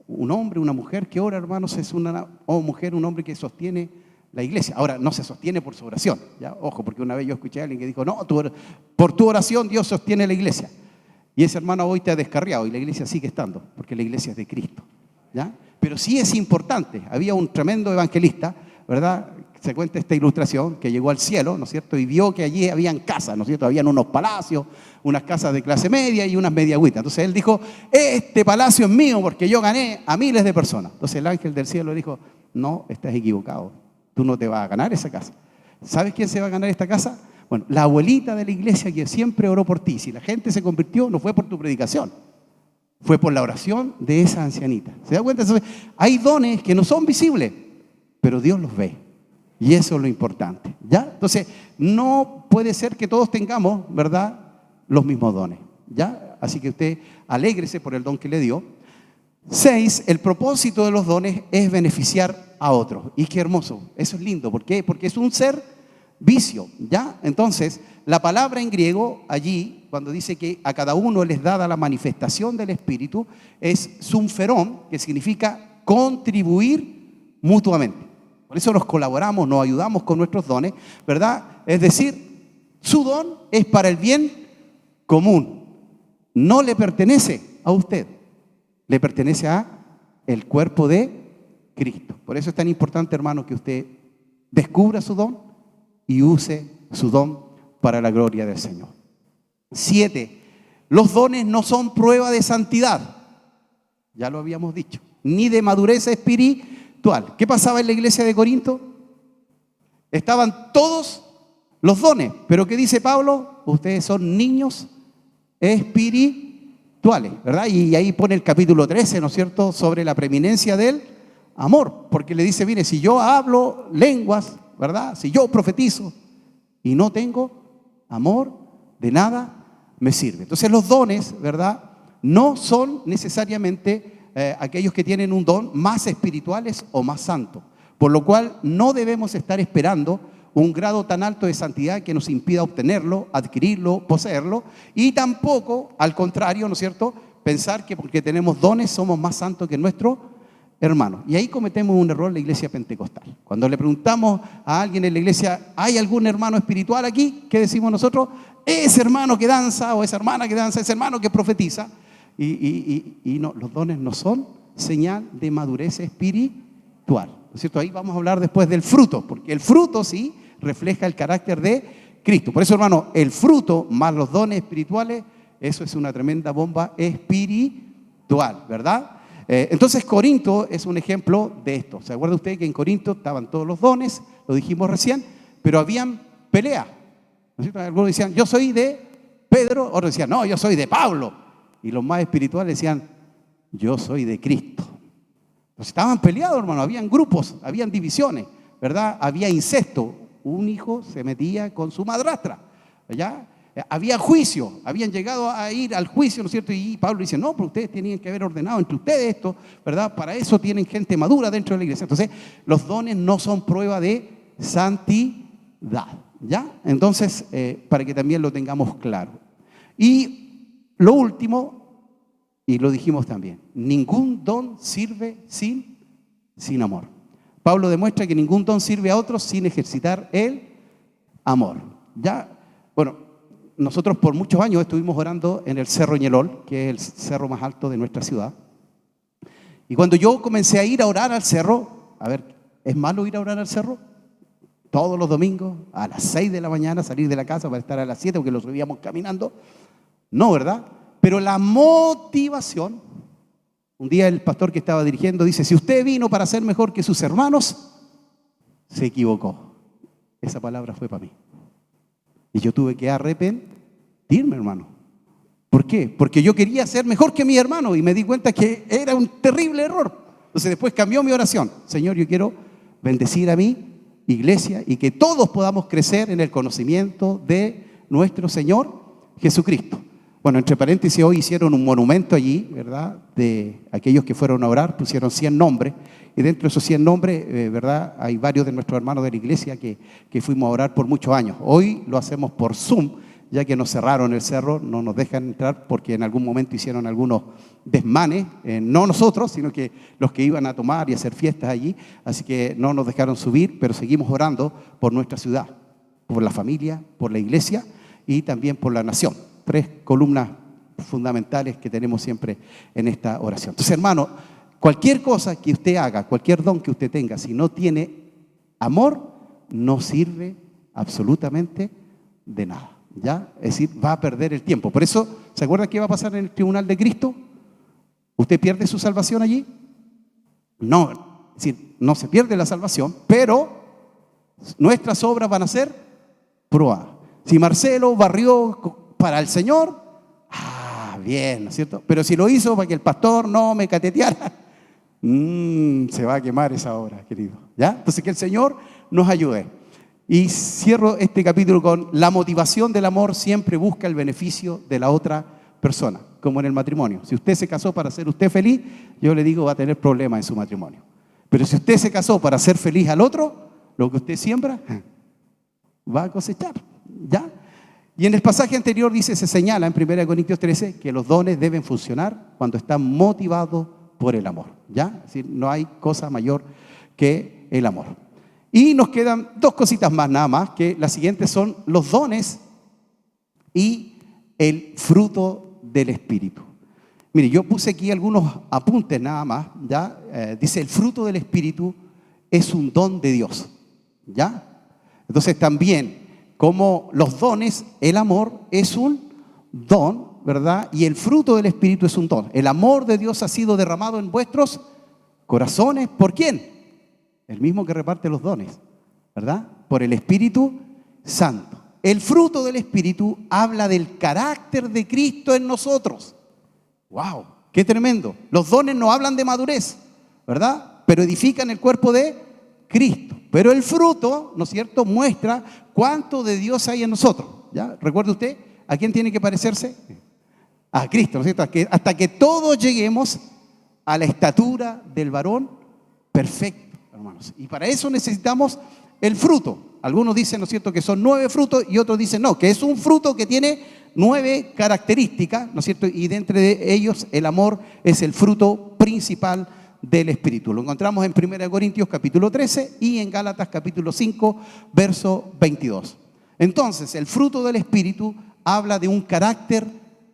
Un hombre, una mujer que ora, hermanos, es una mujer, un hombre que sostiene la iglesia. Ahora, no se sostiene por su oración, ¿ya? Ojo, porque una vez yo escuché a alguien que dijo, no, por tu oración Dios sostiene la iglesia. Y ese hermano hoy te ha descarriado y la iglesia sigue estando, porque la iglesia es de Cristo, ¿ya? Pero sí es importante. Había un tremendo evangelista, ¿verdad? Se cuenta esta ilustración, que llegó al cielo, ¿no es cierto?, y vio que allí habían casas, ¿no es cierto?, habían unos palacios, unas casas de clase media y unas mediagüitas. Entonces él dijo, este palacio es mío porque yo gané a miles de personas. Entonces el ángel del cielo dijo, no, estás equivocado, tú no te vas a ganar esa casa. ¿Sabes quién se va a ganar esta casa? Bueno, la abuelita de la iglesia que siempre oró por ti. Si la gente se convirtió, no fue por tu predicación, fue por la oración de esa ancianita. ¿Se da cuenta? Entonces, hay dones que no son visibles, pero Dios los ve. Y eso es lo importante, ¿ya? Entonces, no puede ser que todos tengamos, ¿verdad?, los mismos dones, ¿ya? así que usted alégrese por el don que le dio. 6, el propósito de los dones es beneficiar a otros. Y qué hermoso, eso es lindo. ¿Por qué? Porque es un servicio, ¿ya? Entonces, la palabra en griego allí, cuando dice que a cada uno les dada la manifestación del Espíritu, es sumferón, que significa contribuir mutuamente. Por eso nos colaboramos, nos ayudamos con nuestros dones, ¿verdad? Es decir, su don es para el bien común. No le pertenece a usted, le pertenece a el cuerpo de Cristo. Por eso es tan importante, hermano, que usted descubra su don y use su don para la gloria del Señor. 7, los dones no son prueba de santidad, ya lo habíamos dicho, ni de madurez espiritual. ¿Qué pasaba en la iglesia de Corinto? Estaban todos los dones, pero ¿qué dice Pablo? Ustedes son niños espirituales, ¿verdad? Y ahí pone el capítulo 13, ¿no es cierto?, sobre la preeminencia del amor, porque le dice, mire, si yo hablo lenguas, ¿verdad?, si yo profetizo y no tengo amor, de nada me sirve. Entonces los dones, ¿verdad?, no son necesariamente aquellos que tienen un don más espirituales o más santos, por lo cual no debemos estar esperando un grado tan alto de santidad que nos impida obtenerlo, adquirirlo, poseerlo, y tampoco, al contrario, ¿no es cierto?, pensar que porque tenemos dones somos más santos que nuestros hermanos. Y ahí cometemos un error en la iglesia pentecostal. Cuando le preguntamos a alguien en la iglesia, ¿hay algún hermano espiritual aquí? ¿Qué decimos nosotros? Ese hermano que danza, o esa hermana que danza, ese hermano que profetiza. Y no, los dones no son señal de madurez espiritual, ¿no es cierto? Ahí vamos a hablar después del fruto, porque el fruto sí refleja el carácter de Cristo. Por eso, hermano, el fruto más los dones espirituales, eso es una tremenda bomba espiritual, ¿verdad? Entonces Corinto es un ejemplo de esto. ¿Se acuerda usted que en Corinto estaban todos los dones? Lo dijimos recién, pero habían pelea, ¿no es cierto? Algunos decían, yo soy de Pedro, otros decían, no, yo soy de Pablo. Y los más espirituales decían, yo soy de Cristo. Entonces estaban peleados, hermano, habían grupos, habían divisiones, ¿verdad? Había incesto, un hijo se metía con su madrastra, ¿ya? Había juicio, habían llegado a ir al juicio, ¿no es cierto? Y Pablo dice, no, pero ustedes tenían que haber ordenado entre ustedes esto, ¿verdad? Para eso tienen gente madura dentro de la iglesia. Entonces, los dones no son prueba de santidad, ¿ya? Entonces, para que también lo tengamos claro. Y lo último, y lo dijimos también, ningún don sirve sin amor. Pablo demuestra que ningún don sirve a otros sin ejercitar el amor. Ya, bueno, nosotros por muchos años estuvimos orando en el Cerro Ñelol, que es el cerro más alto de nuestra ciudad. Y cuando yo comencé a ir a orar al cerro, a ver, ¿es malo ir a orar al cerro? Todos los domingos, a las 6 de la mañana, salir de la casa para estar a las 7, porque lo subíamos caminando. No, ¿verdad? Pero la motivación, un día el pastor que estaba dirigiendo dice, si usted vino para ser mejor que sus hermanos, se equivocó. Esa palabra fue para mí. Y yo tuve que arrepentirme, hermano. ¿Por qué? Porque yo quería ser mejor que mi hermano y me di cuenta que era un terrible error. Entonces después cambió mi oración. Señor, yo quiero bendecir a mi iglesia y que todos podamos crecer en el conocimiento de nuestro Señor Jesucristo. Bueno, entre paréntesis, hoy hicieron un monumento allí, ¿verdad? De aquellos que fueron a orar, pusieron 100 nombres. Y dentro de esos 100 nombres, ¿verdad? Hay varios de nuestros hermanos de la iglesia que fuimos a orar por muchos años. Hoy lo hacemos por Zoom, ya que nos cerraron el cerro, no nos dejan entrar porque en algún momento hicieron algunos desmanes, no nosotros, sino que los que iban a tomar y hacer fiestas allí. Así que no nos dejaron subir, pero seguimos orando por nuestra ciudad, por la familia, por la iglesia y también por la nación. 3 columnas fundamentales que tenemos siempre en esta oración. Entonces, hermano, cualquier cosa que usted haga, cualquier don que usted tenga, si no tiene amor, no sirve absolutamente de nada, ¿ya? Es decir, va a perder el tiempo. Por eso, ¿se acuerdan qué va a pasar en el tribunal de Cristo? ¿Usted pierde su salvación allí? No, es decir, no se pierde la salvación, pero nuestras obras van a ser probadas. Si Marcelo barrió para el Señor, bien, ¿no es cierto? Pero si lo hizo para que el pastor no me cateteara, se va a quemar esa obra, querido, ¿ya? Entonces que el Señor nos ayude. Y cierro este capítulo con la motivación del amor siempre busca el beneficio de la otra persona. como en el matrimonio. Si usted se casó para ser usted feliz, yo le digo va a tener problemas en su matrimonio. Pero si usted se casó para ser feliz al otro, lo que usted siembra, va a cosechar, ¿ya? Y en el pasaje anterior se señala en 1 Corintios 13 que los dones deben funcionar cuando están motivados por el amor, ¿ya? Es decir, no hay cosa mayor que el amor. Y nos quedan dos cositas más nada más, que las siguientes son los dones y el fruto del Espíritu. Mire, yo puse aquí algunos apuntes nada más, ¿ya? Dice, el fruto del Espíritu es un don de Dios, ¿ya? Entonces también, como los dones, el amor es un don, ¿verdad? Y el fruto del Espíritu es un don. El amor de Dios ha sido derramado en vuestros corazones. ¿Por quién? El mismo que reparte los dones, ¿verdad? Por el Espíritu Santo. El fruto del Espíritu habla del carácter de Cristo en nosotros. ¡Wow! ¡Qué tremendo! Los dones no hablan de madurez, ¿verdad? Pero edifican el cuerpo de Cristo. Pero el fruto, ¿no es cierto?, muestra cuánto de Dios hay en nosotros. ¿Ya? ¿Recuerda usted a quién tiene que parecerse? A Cristo, ¿no es cierto? Hasta que todos lleguemos a la estatura del varón perfecto, hermanos. Y para eso necesitamos el fruto. Algunos dicen, ¿no es cierto?, que son 9 frutos y otros dicen no, que es un fruto que tiene 9 características, ¿no es cierto? Y de entre ellos el amor es el fruto principal del Espíritu. Lo encontramos en 1 Corintios capítulo 13 y en Gálatas capítulo 5, verso 22. Entonces, el fruto del Espíritu habla de un carácter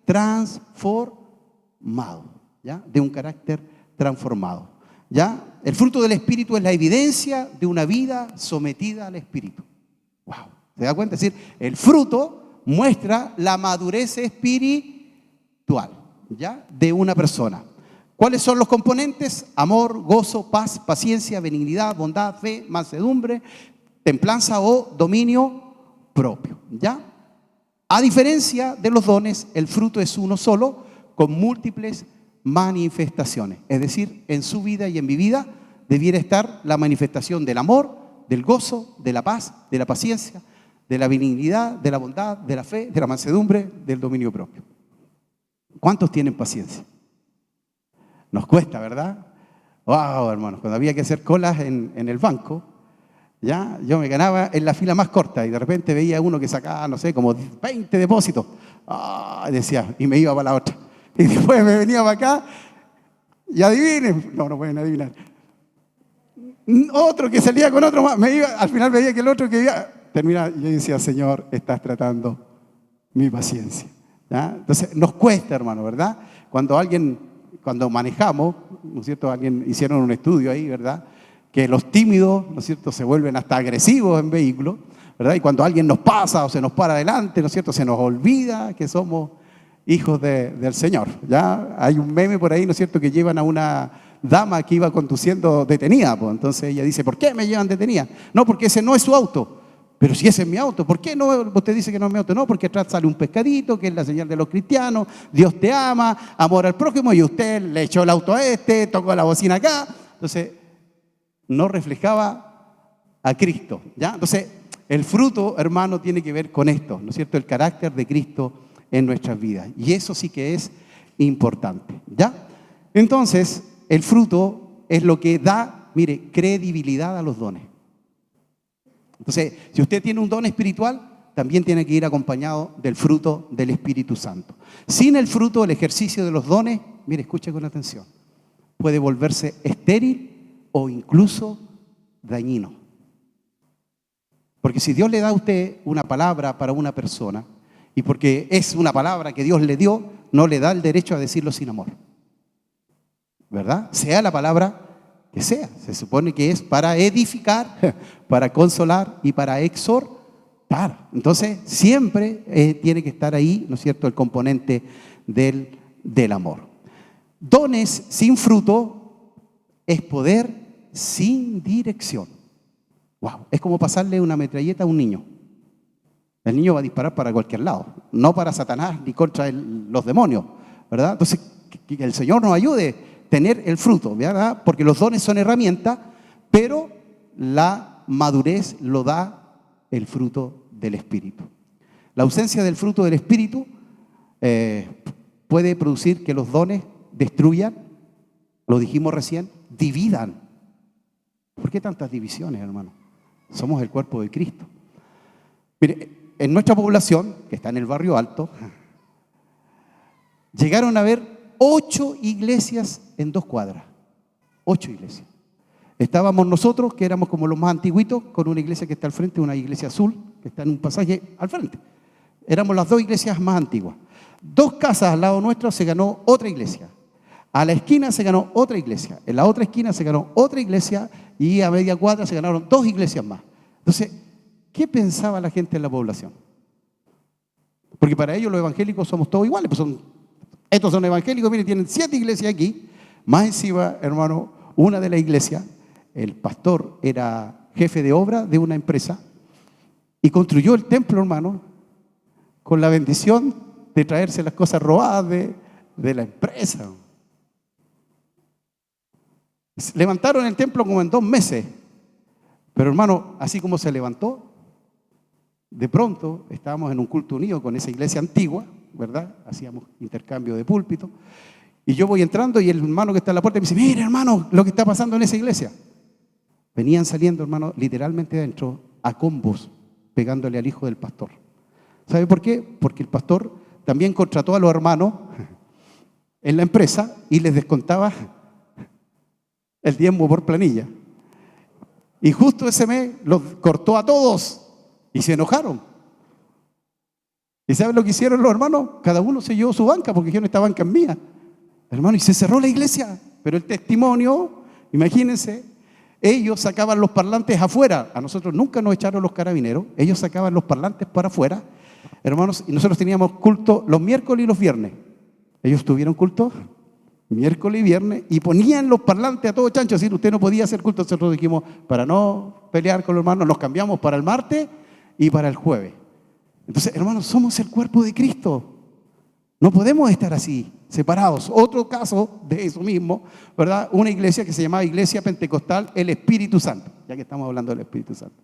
transformado, ¿ya? De un carácter transformado, ¿ya? El fruto del Espíritu es la evidencia de una vida sometida al Espíritu. ¡Wow! ¿Se da cuenta? Es decir, el fruto muestra la madurez espiritual, ¿ya? De una persona. ¿Cuáles son los componentes? Amor, gozo, paz, paciencia, benignidad, bondad, fe, mansedumbre, templanza o dominio propio, ¿ya? A diferencia de los dones, el fruto es uno solo, con múltiples manifestaciones. Es decir, en su vida y en mi vida debiera estar la manifestación del amor, del gozo, de la paz, de la paciencia, de la benignidad, de la bondad, de la fe, de la mansedumbre, del dominio propio. ¿Cuántos tienen paciencia? Nos cuesta, ¿verdad? Wow, hermanos, cuando había que hacer colas en el banco, ya yo me ganaba en la fila más corta y de repente veía uno que sacaba, no sé, como 20 depósitos. Decía, y me iba para la otra. Y después me venía para acá y adivinen, no pueden adivinar. Otro que salía con otro más, al final veía que el otro que iba, terminaba, y yo decía, Señor, estás tratando mi paciencia, ¿ya? Entonces nos cuesta, hermano, ¿verdad? Cuando manejamos, ¿no es cierto? Hicieron un estudio ahí, ¿verdad? Que los tímidos, ¿no es cierto?, se vuelven hasta agresivos en vehículos, ¿verdad? Y cuando alguien nos pasa o se nos para adelante, ¿no es cierto?, se nos olvida que somos hijos del Señor, ¿ya? Hay un meme por ahí, ¿no es cierto?, que llevan a una dama que iba conduciendo detenida, pues. Entonces ella dice, ¿por qué me llevan detenida? No, porque ese no es su auto. Pero si ese es mi auto, ¿por qué no? Usted dice que no es mi auto. No, porque atrás sale un pescadito, que es la señal de los cristianos. Dios te ama, amor al prójimo, y usted le echó el auto a este, tocó la bocina acá. Entonces, no reflejaba a Cristo, ¿ya? Entonces, el fruto, hermano, tiene que ver con esto, ¿no es cierto? El carácter de Cristo en nuestras vidas. Y eso sí que es importante, ¿ya? Entonces, el fruto es lo que da, mire, credibilidad a los dones. Entonces, si usted tiene un don espiritual, también tiene que ir acompañado del fruto del Espíritu Santo. Sin el fruto, el ejercicio de los dones, mire, escuche con atención, puede volverse estéril o incluso dañino. Porque si Dios le da a usted una palabra para una persona, y porque es una palabra que Dios le dio, no le da el derecho a decirlo sin amor, ¿verdad? Sea la palabra que sea, se supone que es para edificar, para consolar y para exhortar. Entonces, siempre tiene que estar ahí, ¿no es cierto?, el componente del amor. Dones sin fruto es poder sin dirección. Wow, es como pasarle una metralleta a un niño. El niño va a disparar para cualquier lado, no para Satanás ni contra los demonios, ¿verdad? Entonces, que el Señor nos ayude a tener el fruto, ¿verdad? Porque los dones son herramientas, pero la madurez lo da el fruto del Espíritu. La ausencia del fruto del Espíritu puede producir que los dones destruyan, lo dijimos recién, dividan. ¿Por qué tantas divisiones, hermano? Somos el cuerpo de Cristo. Mire, en nuestra población, que está en el barrio alto, llegaron a haber 8 iglesias en 2 cuadras. 8 iglesias. Estábamos nosotros, que éramos como los más antiguitos, con una iglesia que está al frente, una iglesia azul, que está en un pasaje al frente. Éramos las 2 iglesias más antiguas. 2 casas al lado nuestro se ganó otra iglesia. A la esquina se ganó otra iglesia. En la otra esquina se ganó otra iglesia y a media cuadra se ganaron 2 iglesias más. Entonces, ¿qué pensaba la gente en la población? Porque para ellos los evangélicos somos todos iguales. Pues estos son evangélicos, miren, tienen 7 iglesias aquí. Más encima, hermano, una de las iglesias, el pastor era jefe de obra de una empresa y construyó el templo, hermano, con la bendición de traerse las cosas robadas de la empresa. Levantaron el templo como en 2 meses. Pero hermano, así como se levantó, de pronto estábamos en un culto unido con esa iglesia antigua, ¿verdad? Hacíamos intercambio de púlpito. Y yo voy entrando y el hermano que está en la puerta me dice, mire hermano, lo que está pasando en esa iglesia. Venían saliendo, hermano, literalmente adentro, a combos, pegándole al hijo del pastor. ¿Sabe por qué? Porque el pastor también contrató a los hermanos en la empresa y les descontaba el diezmo por planilla. Y justo ese mes los cortó a todos y se enojaron. ¿Y saben lo que hicieron los hermanos? Cada uno se llevó su banca porque dijeron, esta banca es mía. Hermano, y se cerró la iglesia. Pero el testimonio, imagínense, ellos sacaban los parlantes afuera. A nosotros nunca nos echaron los carabineros. Ellos sacaban los parlantes para afuera. Hermanos, y nosotros teníamos culto los miércoles y los viernes. Ellos tuvieron culto miércoles y viernes y ponían los parlantes a todo chancho. Así usted no podía hacer culto. Nosotros dijimos, para no pelear con los hermanos, nos cambiamos para el martes y para el jueves. Entonces, hermanos, somos el cuerpo de Cristo. No podemos estar así, separados. Otro caso de eso mismo, ¿verdad? Una iglesia que se llamaba Iglesia Pentecostal el Espíritu Santo, ya que estamos hablando del Espíritu Santo.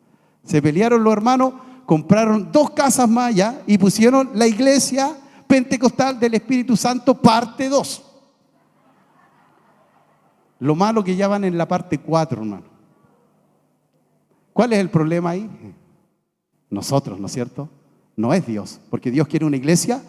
Se pelearon los hermanos, compraron 2 casas más allá y pusieron la Iglesia Pentecostal del Espíritu Santo parte 2. Lo malo que ya van en la parte 4, hermano. ¿Cuál es el problema ahí? Nosotros, ¿no es cierto? No es Dios, porque Dios quiere una iglesia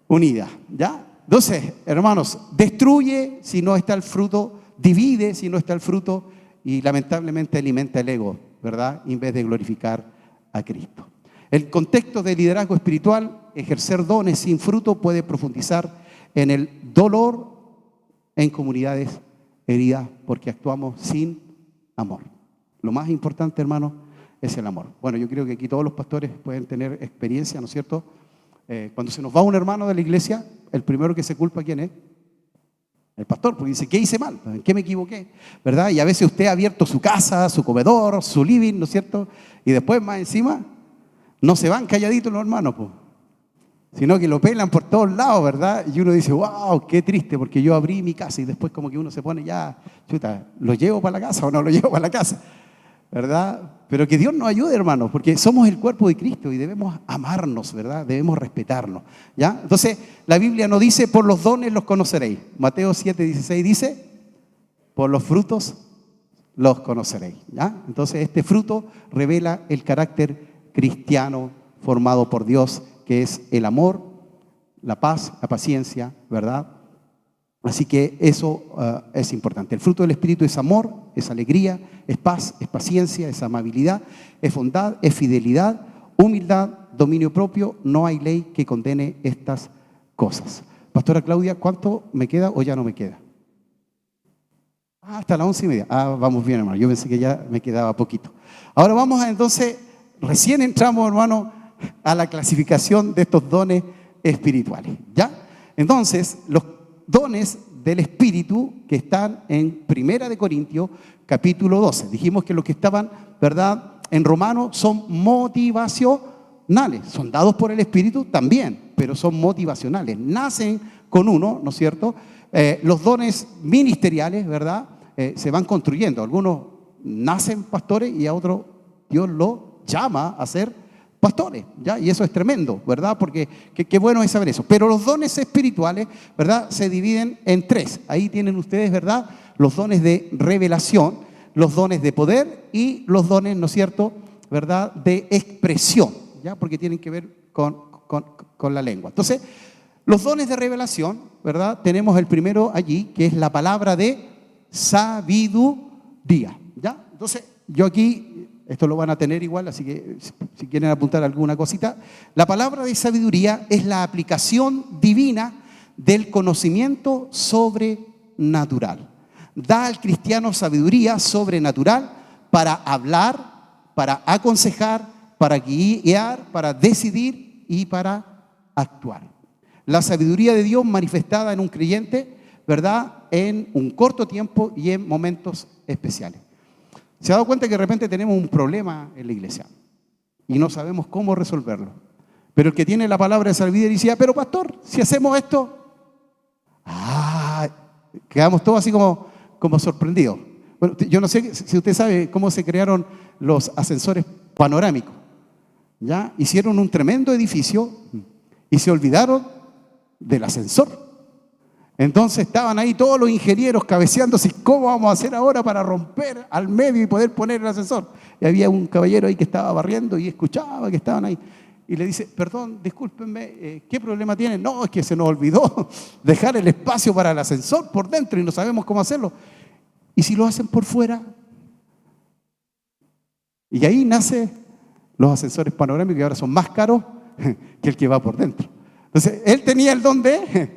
unida, ¿ya? Entonces, hermanos, destruye si no está el fruto, divide si no está el fruto y lamentablemente alimenta el ego, ¿verdad? En vez de glorificar a Cristo. El contexto de liderazgo espiritual, ejercer dones sin fruto puede profundizar en el dolor en comunidades heridas porque actuamos sin amor. Lo más importante, hermano, es el amor. Bueno, yo creo que aquí todos los pastores pueden tener experiencia, ¿no es cierto? Cuando se nos va un hermano de la iglesia, el primero que se culpa, ¿quién es? El pastor, porque dice, ¿qué hice mal? ¿En qué me equivoqué? ¿Verdad? Y a veces usted ha abierto su casa, su comedor, su living, ¿no es cierto? Y después, más encima, no se van calladitos los hermanos, pues, sino que lo pelan por todos lados, ¿verdad? Y uno dice, wow, qué triste, porque yo abrí mi casa y después como que uno se pone ya, chuta, ¿lo llevo para la casa o no lo llevo para la casa? ¿Verdad? Pero que Dios nos ayude, hermanos, porque somos el cuerpo de Cristo y debemos amarnos, ¿verdad? Debemos respetarnos, ¿ya? Entonces, la Biblia nos dice, por los dones los conoceréis. Mateo 7:16 dice, por los frutos los conoceréis, ¿ya? Entonces, este fruto revela el carácter cristiano formado por Dios, que es el amor, la paz, la paciencia, ¿verdad? Así que eso es importante. El fruto del Espíritu es amor, es alegría, es paz, es paciencia, es amabilidad, es bondad, es fidelidad, humildad, dominio propio. No hay ley que condene estas cosas. Pastora Claudia, ¿cuánto me queda o ya no me queda? Hasta las 11:30. Vamos bien, hermano. Yo pensé que ya me quedaba poquito. Ahora vamos a entonces, recién entramos, hermano, a la clasificación de estos dones espirituales, ¿ya? Entonces, los dones del Espíritu que están en 1 Corintios capítulo 12. Dijimos que los que estaban, ¿verdad?, en Romanos son motivacionales. Son dados por el Espíritu también, pero son motivacionales. Nacen con uno, ¿no es cierto? Los dones ministeriales, ¿verdad?, se van construyendo. Algunos nacen pastores y a otros Dios los llama a ser pastores, ¿ya? Y eso es tremendo, ¿verdad? Porque qué bueno es saber eso. Pero los dones espirituales, ¿verdad? Se dividen en tres. Ahí tienen ustedes, ¿verdad? Los dones de revelación, los dones de poder y los dones, ¿no es cierto?, ¿verdad?, de expresión, ¿ya? Porque tienen que ver con la lengua. Entonces, los dones de revelación, ¿verdad? Tenemos el primero allí, que es la palabra de sabiduría, ¿ya? Entonces, yo aquí, esto lo van a tener igual, así que si quieren apuntar alguna cosita, la palabra de sabiduría es la aplicación divina del conocimiento sobrenatural. Da al cristiano sabiduría sobrenatural para hablar, para aconsejar, para guiar, para decidir y para actuar. La sabiduría de Dios manifestada en un creyente, ¿verdad?, en un corto tiempo y en momentos especiales. ¿Se ha dado cuenta que de repente tenemos un problema en la iglesia y no sabemos cómo resolverlo? Pero el que tiene la palabra de sabiduría decía, pero pastor, si hacemos esto, quedamos todos así como sorprendidos. Bueno, yo no sé si usted sabe cómo se crearon los ascensores panorámicos. ¿Ya? Hicieron un tremendo edificio y se olvidaron del ascensor. Entonces estaban ahí todos los ingenieros cabeceándose, ¿cómo vamos a hacer ahora para romper al medio y poder poner el ascensor? Y había un caballero ahí que estaba barriendo y escuchaba que estaban ahí. Y le dice, perdón, discúlpenme, ¿qué problema tienen? No, es que se nos olvidó dejar el espacio para el ascensor por dentro y no sabemos cómo hacerlo. ¿Y si lo hacen por fuera? Y ahí nace los ascensores panorámicos, que ahora son más caros que el que va por dentro. Entonces, él tenía el don de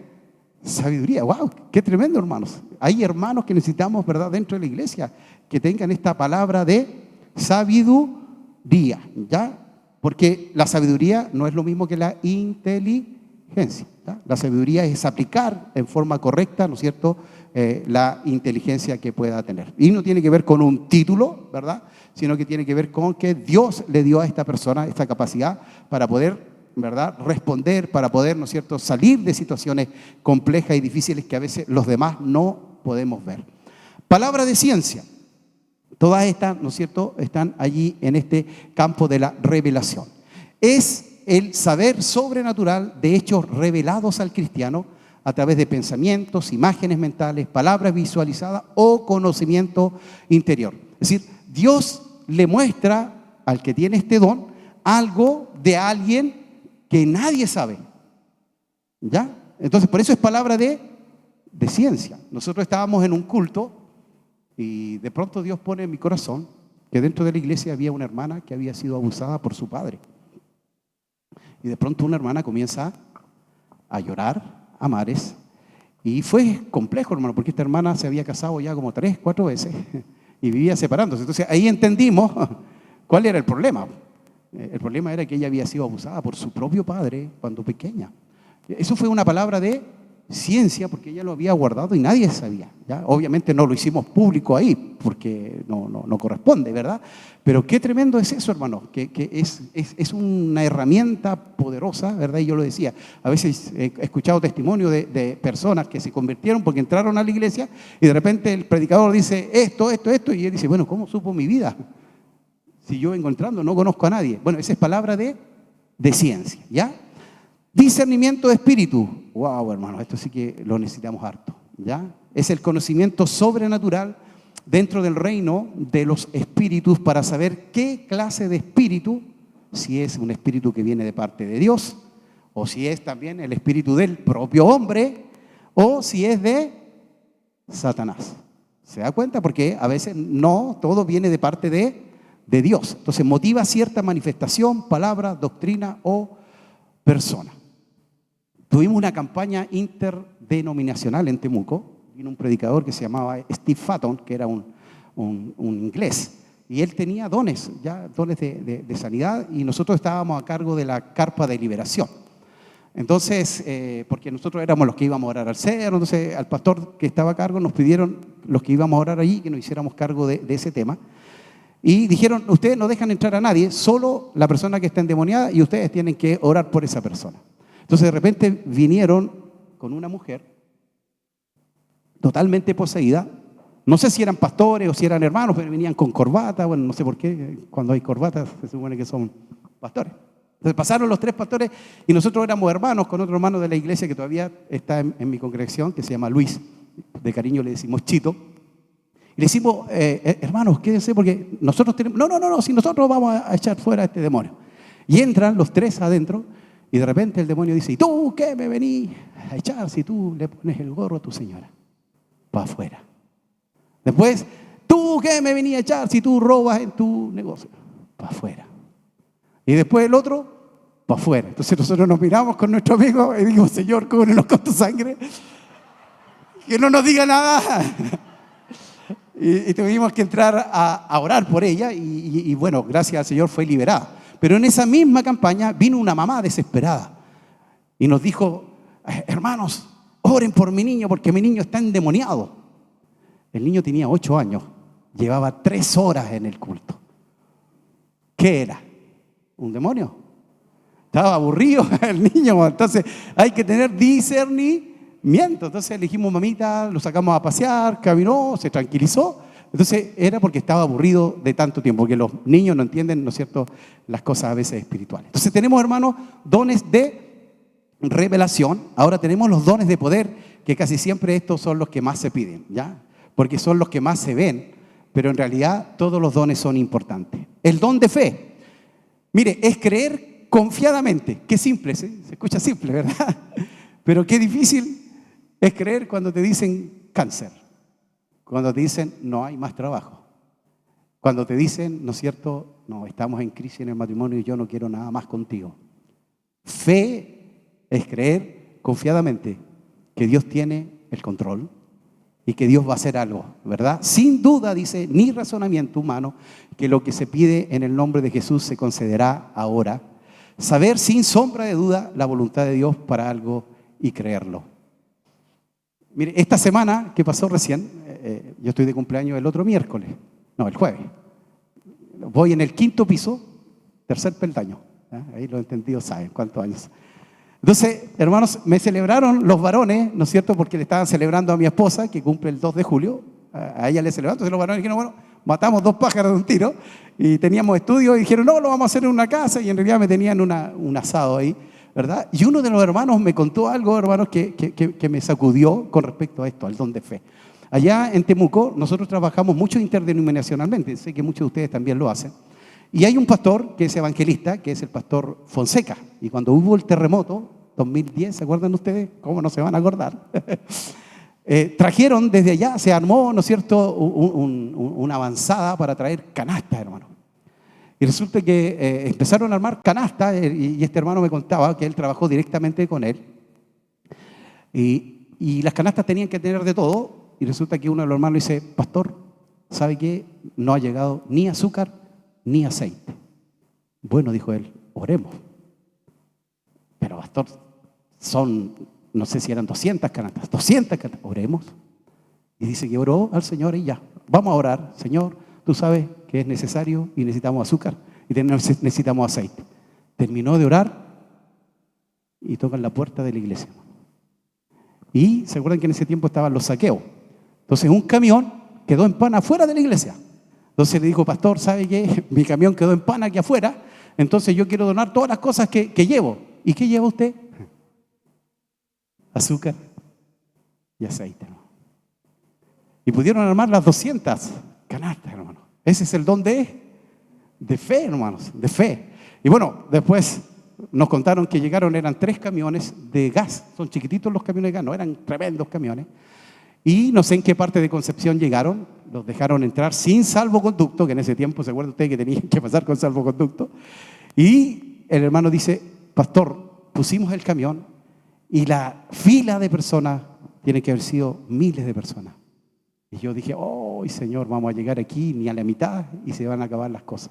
sabiduría. ¡Wow! ¡Qué tremendo, hermanos! Hay hermanos que necesitamos, ¿verdad?, dentro de la iglesia, que tengan esta palabra de sabiduría, ¿ya? Porque la sabiduría no es lo mismo que la inteligencia, ¿ya? La sabiduría es aplicar en forma correcta, ¿no es cierto?, la inteligencia que pueda tener. Y no tiene que ver con un título, ¿verdad?, sino que tiene que ver con que Dios le dio a esta persona esta capacidad para poder, ¿verdad?, responder, para poder, ¿no es cierto?, salir de situaciones complejas y difíciles que a veces los demás no podemos ver. Palabra de ciencia. Todas estas, ¿no es cierto?, están allí en este campo de la revelación. Es el saber sobrenatural de hechos revelados al cristiano a través de pensamientos, imágenes mentales, palabras visualizadas o conocimiento interior. Es decir, Dios le muestra al que tiene este don algo de alguien que nadie sabe, ¿ya? Entonces, por eso es palabra de ciencia. Nosotros estábamos en un culto y de pronto Dios pone en mi corazón que dentro de la iglesia había una hermana que había sido abusada por su padre. Y de pronto una hermana comienza a llorar a mares. Y fue complejo, hermano, porque esta hermana se había casado ya como 3, 4 veces y vivía separándose. Entonces ahí entendimos cuál era el problema. El problema era que ella había sido abusada por su propio padre cuando pequeña. Eso fue una palabra de ciencia porque ella lo había guardado y nadie sabía, ¿ya? Obviamente no lo hicimos público ahí porque no corresponde, ¿verdad? Pero qué tremendo es eso, hermano, que es una herramienta poderosa, ¿verdad? Y yo lo decía, a veces he escuchado testimonio de personas que se convirtieron porque entraron a la iglesia y de repente el predicador dice esto, y él dice, bueno, ¿cómo supo mi vida? Si yo vengo entrando, no conozco a nadie. Bueno, esa es palabra de ciencia, ¿ya? Discernimiento de espíritu. Wow, hermano, esto sí que lo necesitamos harto, ¿ya? Es el conocimiento sobrenatural dentro del reino de los espíritus para saber qué clase de espíritu, si es un espíritu que viene de parte de Dios, o si es también el espíritu del propio hombre, o si es de Satanás. ¿Se da cuenta? Porque a veces no todo viene de parte de Dios. Entonces motiva cierta manifestación, palabra, doctrina o persona. Tuvimos una campaña interdenominacional en Temuco. Vino un predicador que se llamaba Steve Fatton, que era un inglés. Y él tenía dones, ya dones de sanidad, y nosotros estábamos a cargo de la carpa de liberación. Entonces, porque nosotros éramos los que íbamos a orar al cerro, entonces al pastor que estaba a cargo nos pidieron, los que íbamos a orar allí, que nos hiciéramos cargo de ese tema. Y dijeron, ustedes no dejan entrar a nadie, solo la persona que está endemoniada, y ustedes tienen que orar por esa persona. Entonces de repente vinieron con una mujer totalmente poseída. No sé si eran pastores o si eran hermanos, pero venían con corbata. Bueno, no sé por qué, cuando hay corbatas se supone que son pastores. Entonces pasaron los 3 pastores y nosotros éramos hermanos con otro hermano de la iglesia que todavía está en mi congregación, que se llama Luis, de cariño le decimos Chito. Y le decimos, hermanos, quédense porque nosotros tenemos... No, si nosotros vamos a echar fuera a este demonio. Y entran los 3 adentro y de repente el demonio dice, ¿y tú qué me venís a echar si tú le pones el gorro a tu señora? Para afuera. Después, ¿tú qué me venís a echar si tú robas en tu negocio? Para afuera. Y después el otro, para afuera. Entonces nosotros nos miramos con nuestro amigo y dijimos, Señor, cúbrenos con tu sangre. Que no nos diga nada. Y tuvimos que entrar a orar por ella y bueno, gracias al Señor fue liberada. Pero en esa misma campaña vino una mamá desesperada y nos dijo, hermanos, oren por mi niño porque mi niño está endemoniado. El niño tenía 8 años, llevaba 3 horas en el culto. ¿Qué era? ¿Un demonio? Estaba aburrido el niño, entonces hay que tener discernimiento. Entonces le dijimos, mamita, lo sacamos a pasear, caminó, se tranquilizó. Entonces era porque estaba aburrido de tanto tiempo, porque los niños no entienden, ¿no es cierto?, las cosas a veces espirituales. Entonces tenemos, hermanos, dones de revelación. Ahora tenemos los dones de poder, que casi siempre estos son los que más se piden, ¿ya? Porque son los que más se ven, pero en realidad todos los dones son importantes. El don de fe. Mire, es creer confiadamente. Qué simple, ¿sí? Se escucha simple, ¿verdad? Pero qué difícil es creer cuando te dicen cáncer, cuando te dicen no hay más trabajo, cuando te dicen, ¿no es cierto?, no, estamos en crisis en el matrimonio y yo no quiero nada más contigo. Fe es creer confiadamente que Dios tiene el control y que Dios va a hacer algo, ¿verdad? Sin duda, dice, ni razonamiento humano, que lo que se pide en el nombre de Jesús se concederá ahora. Saber sin sombra de duda la voluntad de Dios para algo y creerlo. Mire, esta semana que pasó recién, yo estoy de cumpleaños el otro miércoles, no, el jueves. Voy en el 5.º piso, 3er peldaño. Ahí los entendidos saben cuántos años. Entonces, hermanos, me celebraron los varones, ¿no es cierto?, porque le estaban celebrando a mi esposa, que cumple el 2 de julio. A ella le celebraron. Entonces los varones dijeron, bueno, matamos 2 pájaros de un tiro. Y teníamos estudios y dijeron, no, lo vamos a hacer en una casa. Y en realidad me tenían un asado ahí, ¿verdad? Y uno de los hermanos me contó algo, hermanos, que me sacudió con respecto a esto, al don de fe. Allá en Temuco, nosotros trabajamos mucho interdenominacionalmente. Sé que muchos de ustedes también lo hacen. Y hay un pastor que es evangelista, que es el pastor Fonseca. Y cuando hubo el terremoto, 2010, ¿se acuerdan ustedes? ¿Cómo no se van a acordar? Trajeron desde allá, se armó, ¿no es cierto?, una avanzada para traer canastas, hermano. Y resulta que empezaron a armar canastas y este hermano me contaba que él trabajó directamente con él. Y las canastas tenían que tener de todo. Y resulta que uno de los hermanos dice, pastor, ¿sabe qué? No ha llegado ni azúcar ni aceite. Bueno, dijo él, oremos. Pero pastor, son, no sé si eran 200 canastas, oremos. Y dice que oró al Señor y ya, vamos a orar. Señor, tú sabes que es necesario y necesitamos azúcar y necesitamos aceite. Terminó de orar y tocan la puerta de la iglesia. Y se acuerdan que en ese tiempo estaban los saqueos. Entonces un camión quedó en pana afuera de la iglesia. Entonces le dijo, pastor, ¿sabe qué? Mi camión quedó en pana aquí afuera, entonces yo quiero donar todas las cosas que llevo. ¿Y qué lleva usted? Azúcar y aceite, hermano. Y pudieron armar las 200 canastas, hermano. Ese es el don de fe, hermanos, de fe. Y bueno, después nos contaron que llegaron, eran 3 camiones de gas. Son chiquititos los camiones de gas, no eran tremendos camiones. Y no sé en qué parte de Concepción llegaron, los dejaron entrar sin salvoconducto, que en ese tiempo, ¿se acuerdan ustedes que tenían que pasar con salvoconducto? Y el hermano dice, pastor, pusimos el camión y la fila de personas tiene que haber sido miles de personas. Y yo dije, oh, Señor, vamos a llegar aquí ni a la mitad y se van a acabar las cosas.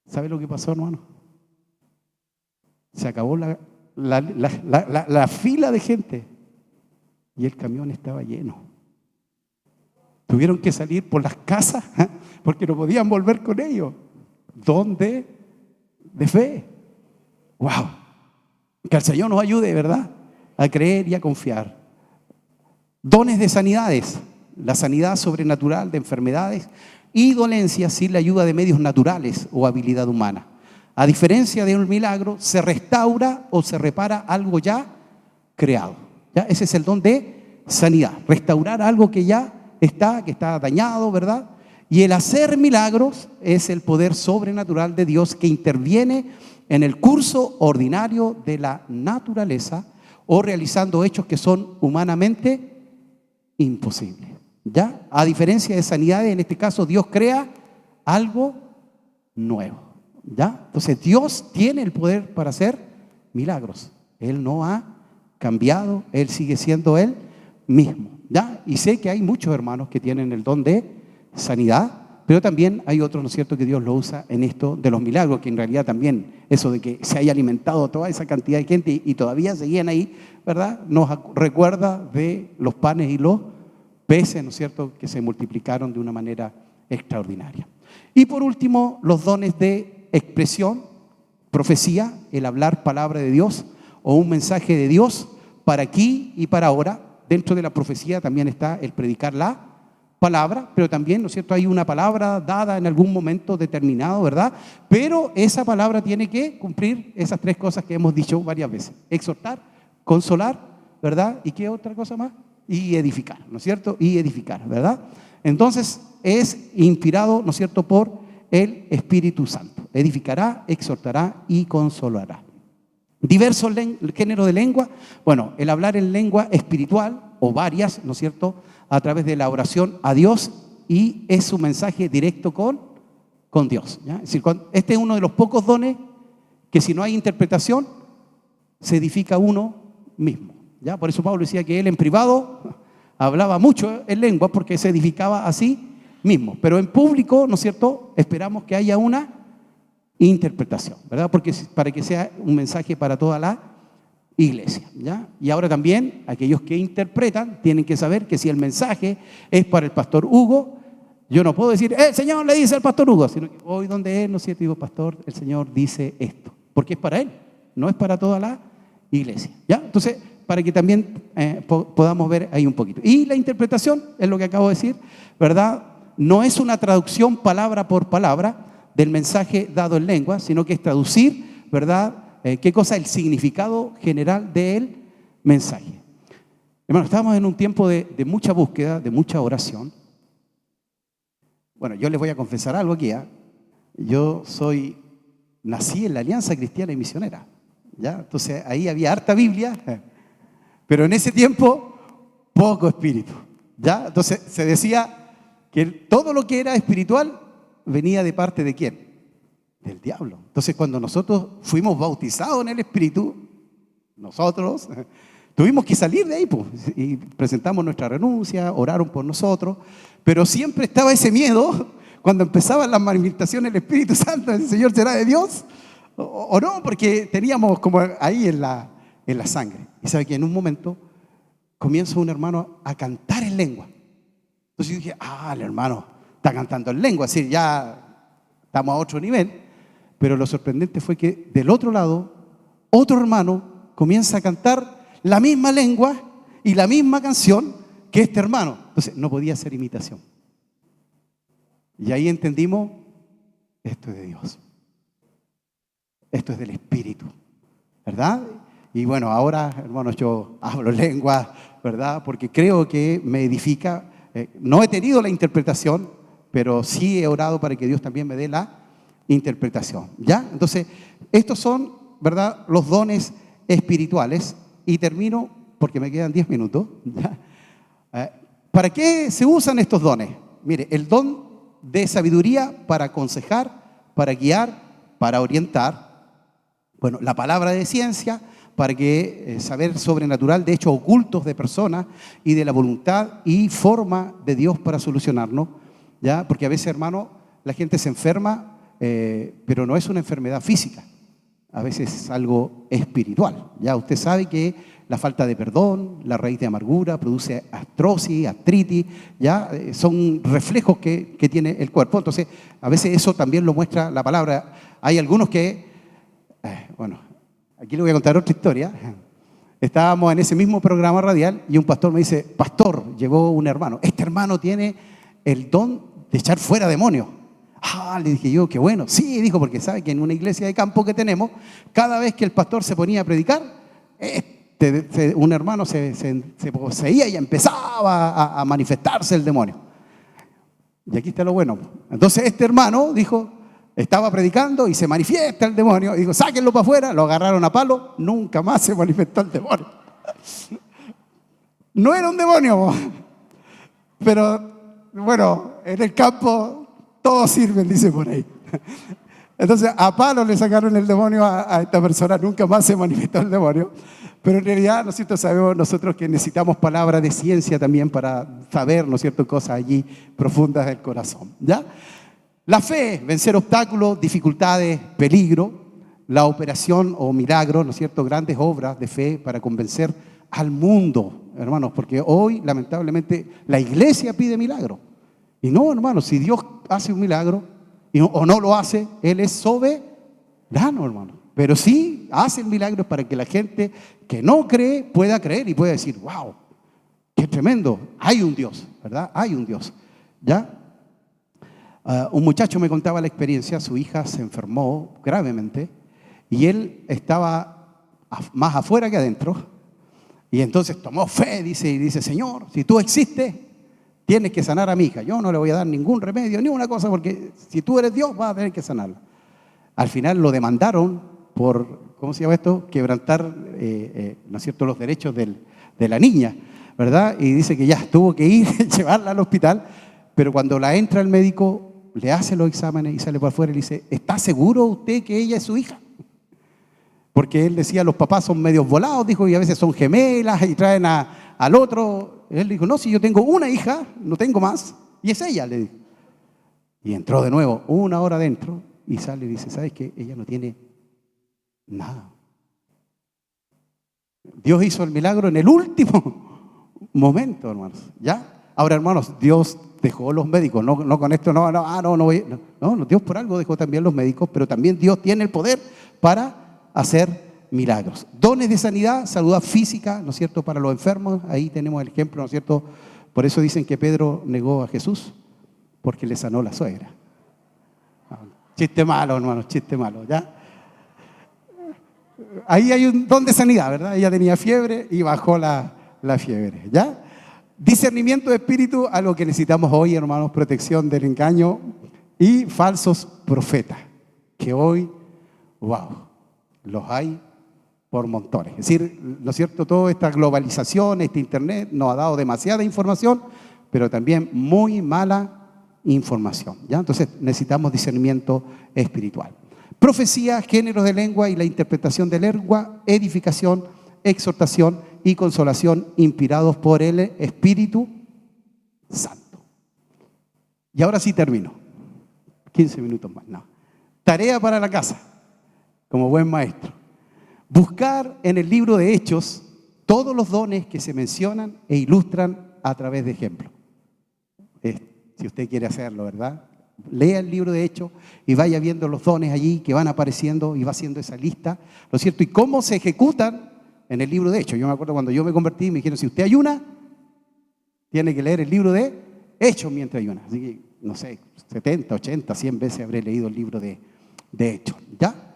¿Sabe lo que pasó, hermano? Se acabó la fila de gente. Y el camión estaba lleno. Tuvieron que salir por las casas porque no podían volver con ellos. Don de fe. ¡Wow! Que el Señor nos ayude, ¿verdad?, a creer y a confiar. Dones de sanidades. La sanidad sobrenatural de enfermedades y dolencias sin la ayuda de medios naturales o habilidad humana. A diferencia de un milagro, se restaura o se repara algo ya creado. ¿Ya? Ese es el don de sanidad, restaurar algo que ya que está dañado, ¿verdad? Y el hacer milagros es el poder sobrenatural de Dios que interviene en el curso ordinario de la naturaleza o realizando hechos que son humanamente imposibles. ¿Ya? A diferencia de sanidades, en este caso Dios crea algo nuevo. ¿Ya? Entonces Dios tiene el poder para hacer milagros. Él no ha cambiado, Él sigue siendo Él mismo. ¿Ya? Y sé que hay muchos hermanos que tienen el don de sanidad, pero también hay otros, ¿no es cierto?, que Dios lo usa en esto de los milagros, que en realidad también eso de que se haya alimentado toda esa cantidad de gente y todavía seguían ahí, ¿verdad?, nos recuerda de los panes y los peces, ¿no es cierto?, que se multiplicaron de una manera extraordinaria. Y por último, los dones de expresión, profecía, el hablar palabra de Dios o un mensaje de Dios para aquí y para ahora. Dentro de la profecía también está el predicar la palabra, pero también, ¿no es cierto?, hay una palabra dada en algún momento determinado, ¿verdad? Pero esa palabra tiene que cumplir esas tres cosas que hemos dicho varias veces: exhortar, consolar, ¿verdad? ¿Y qué otra cosa más? Y edificar, ¿no es cierto? Y edificar, ¿verdad? Entonces es inspirado, ¿no es cierto?, por el Espíritu Santo. Edificará, exhortará y consolará. Diversos géneros de lengua. Bueno, el hablar en lengua espiritual o varias, ¿no es cierto?, a través de la oración a Dios, y es su mensaje directo con Dios. ¿Ya? Es decir, este es uno de los pocos dones que si no hay interpretación, se edifica uno mismo. ¿Ya? Por eso Pablo decía que él en privado hablaba mucho en lengua porque se edificaba a sí mismo. Pero en público, ¿no es cierto?, esperamos que haya una interpretación, ¿verdad? Porque para que sea un mensaje para toda la iglesia, ¿ya? Y ahora también aquellos que interpretan tienen que saber que si el mensaje es para el pastor Hugo, yo no puedo decir, el Señor le dice al pastor Hugo, sino que voy donde él, ¿no es cierto?, y digo, pastor, el Señor dice esto, porque es para él, no es para toda la iglesia, ¿ya? Entonces, para que también podamos ver ahí un poquito. Y la interpretación es lo que acabo de decir, ¿verdad? No es una traducción palabra por palabra del mensaje dado en lengua, sino que es traducir, ¿verdad?, ¿qué cosa? El significado general del mensaje. Hermano, estamos en un tiempo de mucha búsqueda, de mucha oración. Bueno, yo les voy a confesar algo aquí, ¿eh? Yo nací en la Alianza Cristiana y Misionera, ¿ya? Entonces ahí había harta Biblia, pero en ese tiempo poco espíritu, ¿ya? Entonces se decía que todo lo que era espiritual venía de parte ¿de quién? Del diablo. Entonces cuando nosotros fuimos bautizados en el Espíritu, nosotros tuvimos que salir de ahí, pues, y presentamos nuestra renuncia, oraron por nosotros, pero siempre estaba ese miedo cuando empezaban las manifestaciones del Espíritu Santo: ¿el Señor será de Dios o no? Porque teníamos como ahí en la sangre. Y sabe que en un momento comienza un hermano a cantar en lengua. Entonces yo dije, el hermano está cantando en lengua, es decir, ya estamos a otro nivel. Pero lo sorprendente fue que del otro lado, otro hermano comienza a cantar la misma lengua y la misma canción que este hermano. Entonces no podía ser imitación. Y ahí entendimos, esto es de Dios. Esto es del Espíritu, ¿verdad? Y bueno, ahora, hermanos, yo hablo lengua, ¿verdad? Porque creo que me edifica. No he tenido la interpretación, pero sí he orado para que Dios también me dé la interpretación, ¿ya? Entonces, estos son, ¿verdad?, los dones espirituales. Y termino, porque me quedan 10 minutos, ¿ya? ¿Para qué se usan estos dones? Mire, el don de sabiduría para aconsejar, para guiar, para orientar. Bueno, la palabra de ciencia para que saber sobrenatural de hechos ocultos de personas y de la voluntad y forma de Dios para solucionarnos, ¿ya? Porque a veces, hermano, la gente se enferma, pero no es una enfermedad física, a veces es algo espiritual. Ya usted sabe que la falta de perdón, la raíz de amargura, produce artrosis, artritis, ya son reflejos que tiene el cuerpo. Entonces, a veces eso también lo muestra la palabra. Hay algunos que, bueno, aquí le voy a contar otra historia. Estábamos en ese mismo programa radial y un pastor me dice, pastor, llegó un hermano. Este hermano tiene el don de echar fuera demonios. Ah, le dije yo, qué bueno. Sí, dijo, porque sabe que en una iglesia de campo que tenemos, cada vez que el pastor se ponía a predicar, un hermano se poseía y empezaba a manifestarse el demonio. Y aquí está lo bueno. Entonces este hermano dijo, estaba predicando y se manifiesta el demonio. Y dijo, sáquenlo para afuera. Lo agarraron a palo. Nunca más se manifestó el demonio. No era un demonio. Pero bueno, en el campo todos sirven, dice por ahí. Entonces a palo le sacaron el demonio a esta persona. Nunca más se manifestó el demonio. Pero en realidad, ¿no es cierto?, sabemos nosotros que necesitamos palabras de ciencia también para saber, ¿no es cierto?, cosas allí profundas del corazón, ¿ya? La fe, vencer obstáculos, dificultades, peligro, la operación o milagro, ¿no es cierto?, grandes obras de fe para convencer al mundo, hermanos, porque hoy, lamentablemente, la iglesia pide milagro. Y no, hermanos, si Dios hace un milagro o no lo hace, Él es soberano, hermano. Pero sí hace el milagro para que la gente que no cree pueda creer y pueda decir, wow, qué tremendo, hay un Dios, ¿verdad? Hay un Dios, ¿ya? Un muchacho me contaba la experiencia, su hija se enfermó gravemente y él estaba más afuera que adentro y entonces tomó fe, dice, Señor, si tú existes, tienes que sanar a mi hija. Yo no le voy a dar ningún remedio, ni una cosa, porque si tú eres Dios vas a tener que sanarla. Al final lo demandaron por, ¿cómo se llama esto?, quebrantar, ¿no es cierto?, los derechos de la niña, ¿verdad? Y dice que ya tuvo que ir, llevarla al hospital, pero cuando la entra el médico, le hace los exámenes y sale para afuera y le dice, ¿está seguro usted que ella es su hija? Porque él decía, los papás son medios volados, dijo, y a veces son gemelas y traen al otro. Él dijo, no, si yo tengo una hija, no tengo más, y es ella, le dijo. Y entró de nuevo, 1 hora adentro, y sale y dice, ¿sabes qué? Ella no tiene nada. Dios hizo el milagro en el último momento, hermanos, ¿ya? Ahora, hermanos, Dios dejó los médicos, no con esto, no, Dios por algo dejó también los médicos, pero también Dios tiene el poder para hacer milagros. Dones de sanidad, salud física, ¿no es cierto?, para los enfermos, ahí tenemos el ejemplo, ¿no es cierto? Por eso dicen que Pedro negó a Jesús, porque le sanó la suegra. Chiste malo, hermanos, chiste malo, ¿ya? Ahí hay un don de sanidad, ¿verdad? Ella tenía fiebre y bajó la fiebre, ¿ya? Discernimiento de espíritu, algo que necesitamos hoy, hermanos, protección del engaño y falsos profetas, que hoy, wow, los hay por montones. Es decir, ¿no es cierto? Toda esta globalización, este internet nos ha dado demasiada información, pero también muy mala información, ¿ya? Entonces necesitamos discernimiento espiritual. Profecía, géneros de lengua y la interpretación de lengua, edificación, exhortación y consolación inspirados por el Espíritu Santo. Y ahora sí termino. 15 minutos más, no. Tarea para la casa, como buen maestro. Buscar en el libro de Hechos todos los dones que se mencionan e ilustran a través de ejemplos. Si usted quiere hacerlo, ¿verdad? Lea el libro de Hechos y vaya viendo los dones allí que van apareciendo y va haciendo esa lista, ¿no es cierto? Y cómo se ejecutan en el libro de Hechos. Yo me acuerdo cuando yo me convertí, me dijeron, si usted ayuna, tiene que leer el libro de Hechos mientras ayuna. Así que, no sé, 70, 80, 100 veces habré leído el libro de Hechos, ¿ya?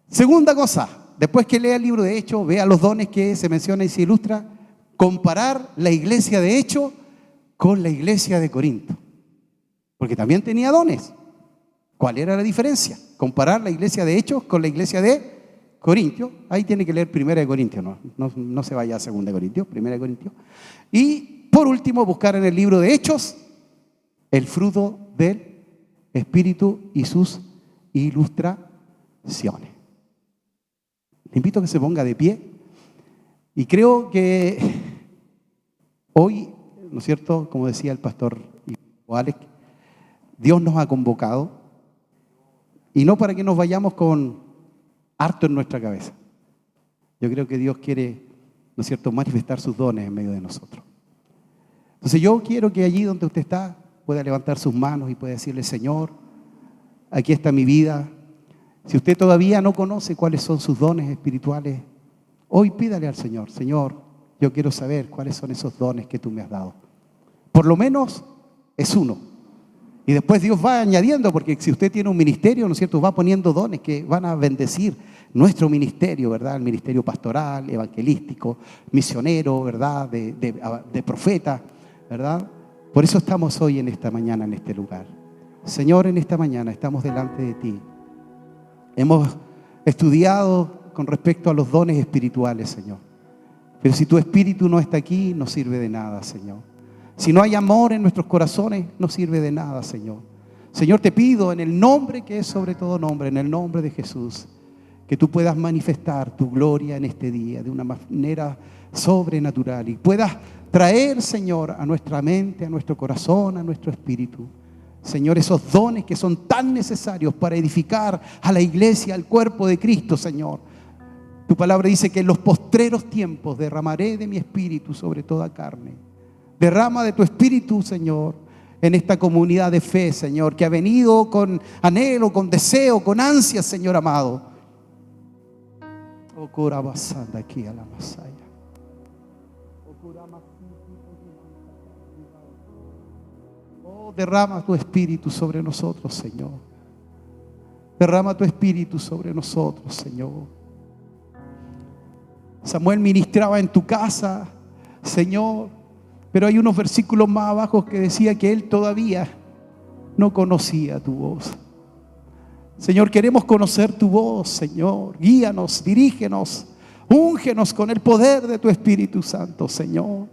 Segunda cosa, después que lea el libro de Hechos, vea los dones que se mencionan y se ilustra, comparar la iglesia de Hechos con la iglesia de Corinto. Porque también tenía dones. ¿Cuál era la diferencia? Comparar la iglesia de Hechos con la iglesia de Corintios. Ahí tiene que leer 1 Corintios, no se vaya a 2 Corintios, 1 Corintios. Y por último, buscar en el libro de Hechos el fruto del Espíritu y sus ilustraciones. Le invito a que se ponga de pie. Y creo que hoy, ¿no es cierto?, como decía el pastor Alex, Dios nos ha convocado, y no para que nos vayamos con harto en nuestra cabeza. Yo creo que Dios quiere, ¿no es cierto?, manifestar sus dones en medio de nosotros. Entonces yo quiero que allí donde usted está pueda levantar sus manos y pueda decirle, Señor, aquí está mi vida. Si usted todavía no conoce cuáles son sus dones espirituales, hoy pídale al Señor, Señor, yo quiero saber cuáles son esos dones que tú me has dado. Por lo menos es uno. Y después Dios va añadiendo, porque si usted tiene un ministerio, ¿no es cierto?, va poniendo dones que van a bendecir nuestro ministerio, ¿verdad? El ministerio pastoral, evangelístico, misionero, ¿verdad? De profeta, ¿verdad? Por eso estamos hoy en esta mañana en este lugar. Señor, en esta mañana estamos delante de ti. Hemos estudiado con respecto a los dones espirituales, Señor. Pero si tu espíritu no está aquí, no sirve de nada, Señor. Si no hay amor en nuestros corazones, no sirve de nada, Señor. Señor, te pido en el nombre que es sobre todo nombre, en el nombre de Jesús, que tú puedas manifestar tu gloria en este día de una manera sobrenatural y puedas traer, Señor, a nuestra mente, a nuestro corazón, a nuestro espíritu, Señor, esos dones que son tan necesarios para edificar a la iglesia, al cuerpo de Cristo, Señor. Tu palabra dice que en los postreros tiempos derramaré de mi espíritu sobre toda carne. Derrama de tu espíritu, Señor, en esta comunidad de fe, Señor, que ha venido con anhelo, con deseo, con ansia, Señor amado. Oh, corabasanda aquí a la masaya. Oh, derrama tu espíritu sobre nosotros, Señor. Derrama tu espíritu sobre nosotros, Señor. Samuel ministraba en tu casa, Señor, pero hay unos versículos más abajo que decía que él todavía no conocía tu voz. Señor, queremos conocer tu voz, Señor. Guíanos, dirígenos, úngenos con el poder de tu Espíritu Santo, Señor.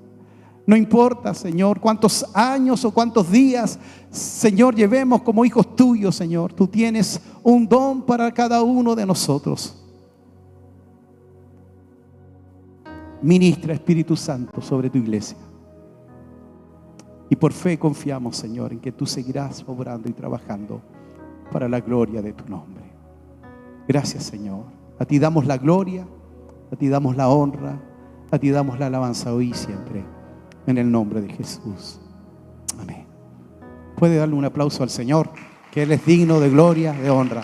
No importa, Señor, cuántos años o cuántos días, Señor, llevemos como hijos tuyos, Señor. Tú tienes un don para cada uno de nosotros. Ministra, Espíritu Santo, sobre tu iglesia. Y por fe confiamos, Señor, en que tú seguirás obrando y trabajando para la gloria de tu nombre. Gracias, Señor. A ti damos la gloria, a ti damos la honra, a ti damos la alabanza hoy y siempre. En el nombre de Jesús. Amén. Puede darle un aplauso al Señor, que Él es digno de gloria, de honra.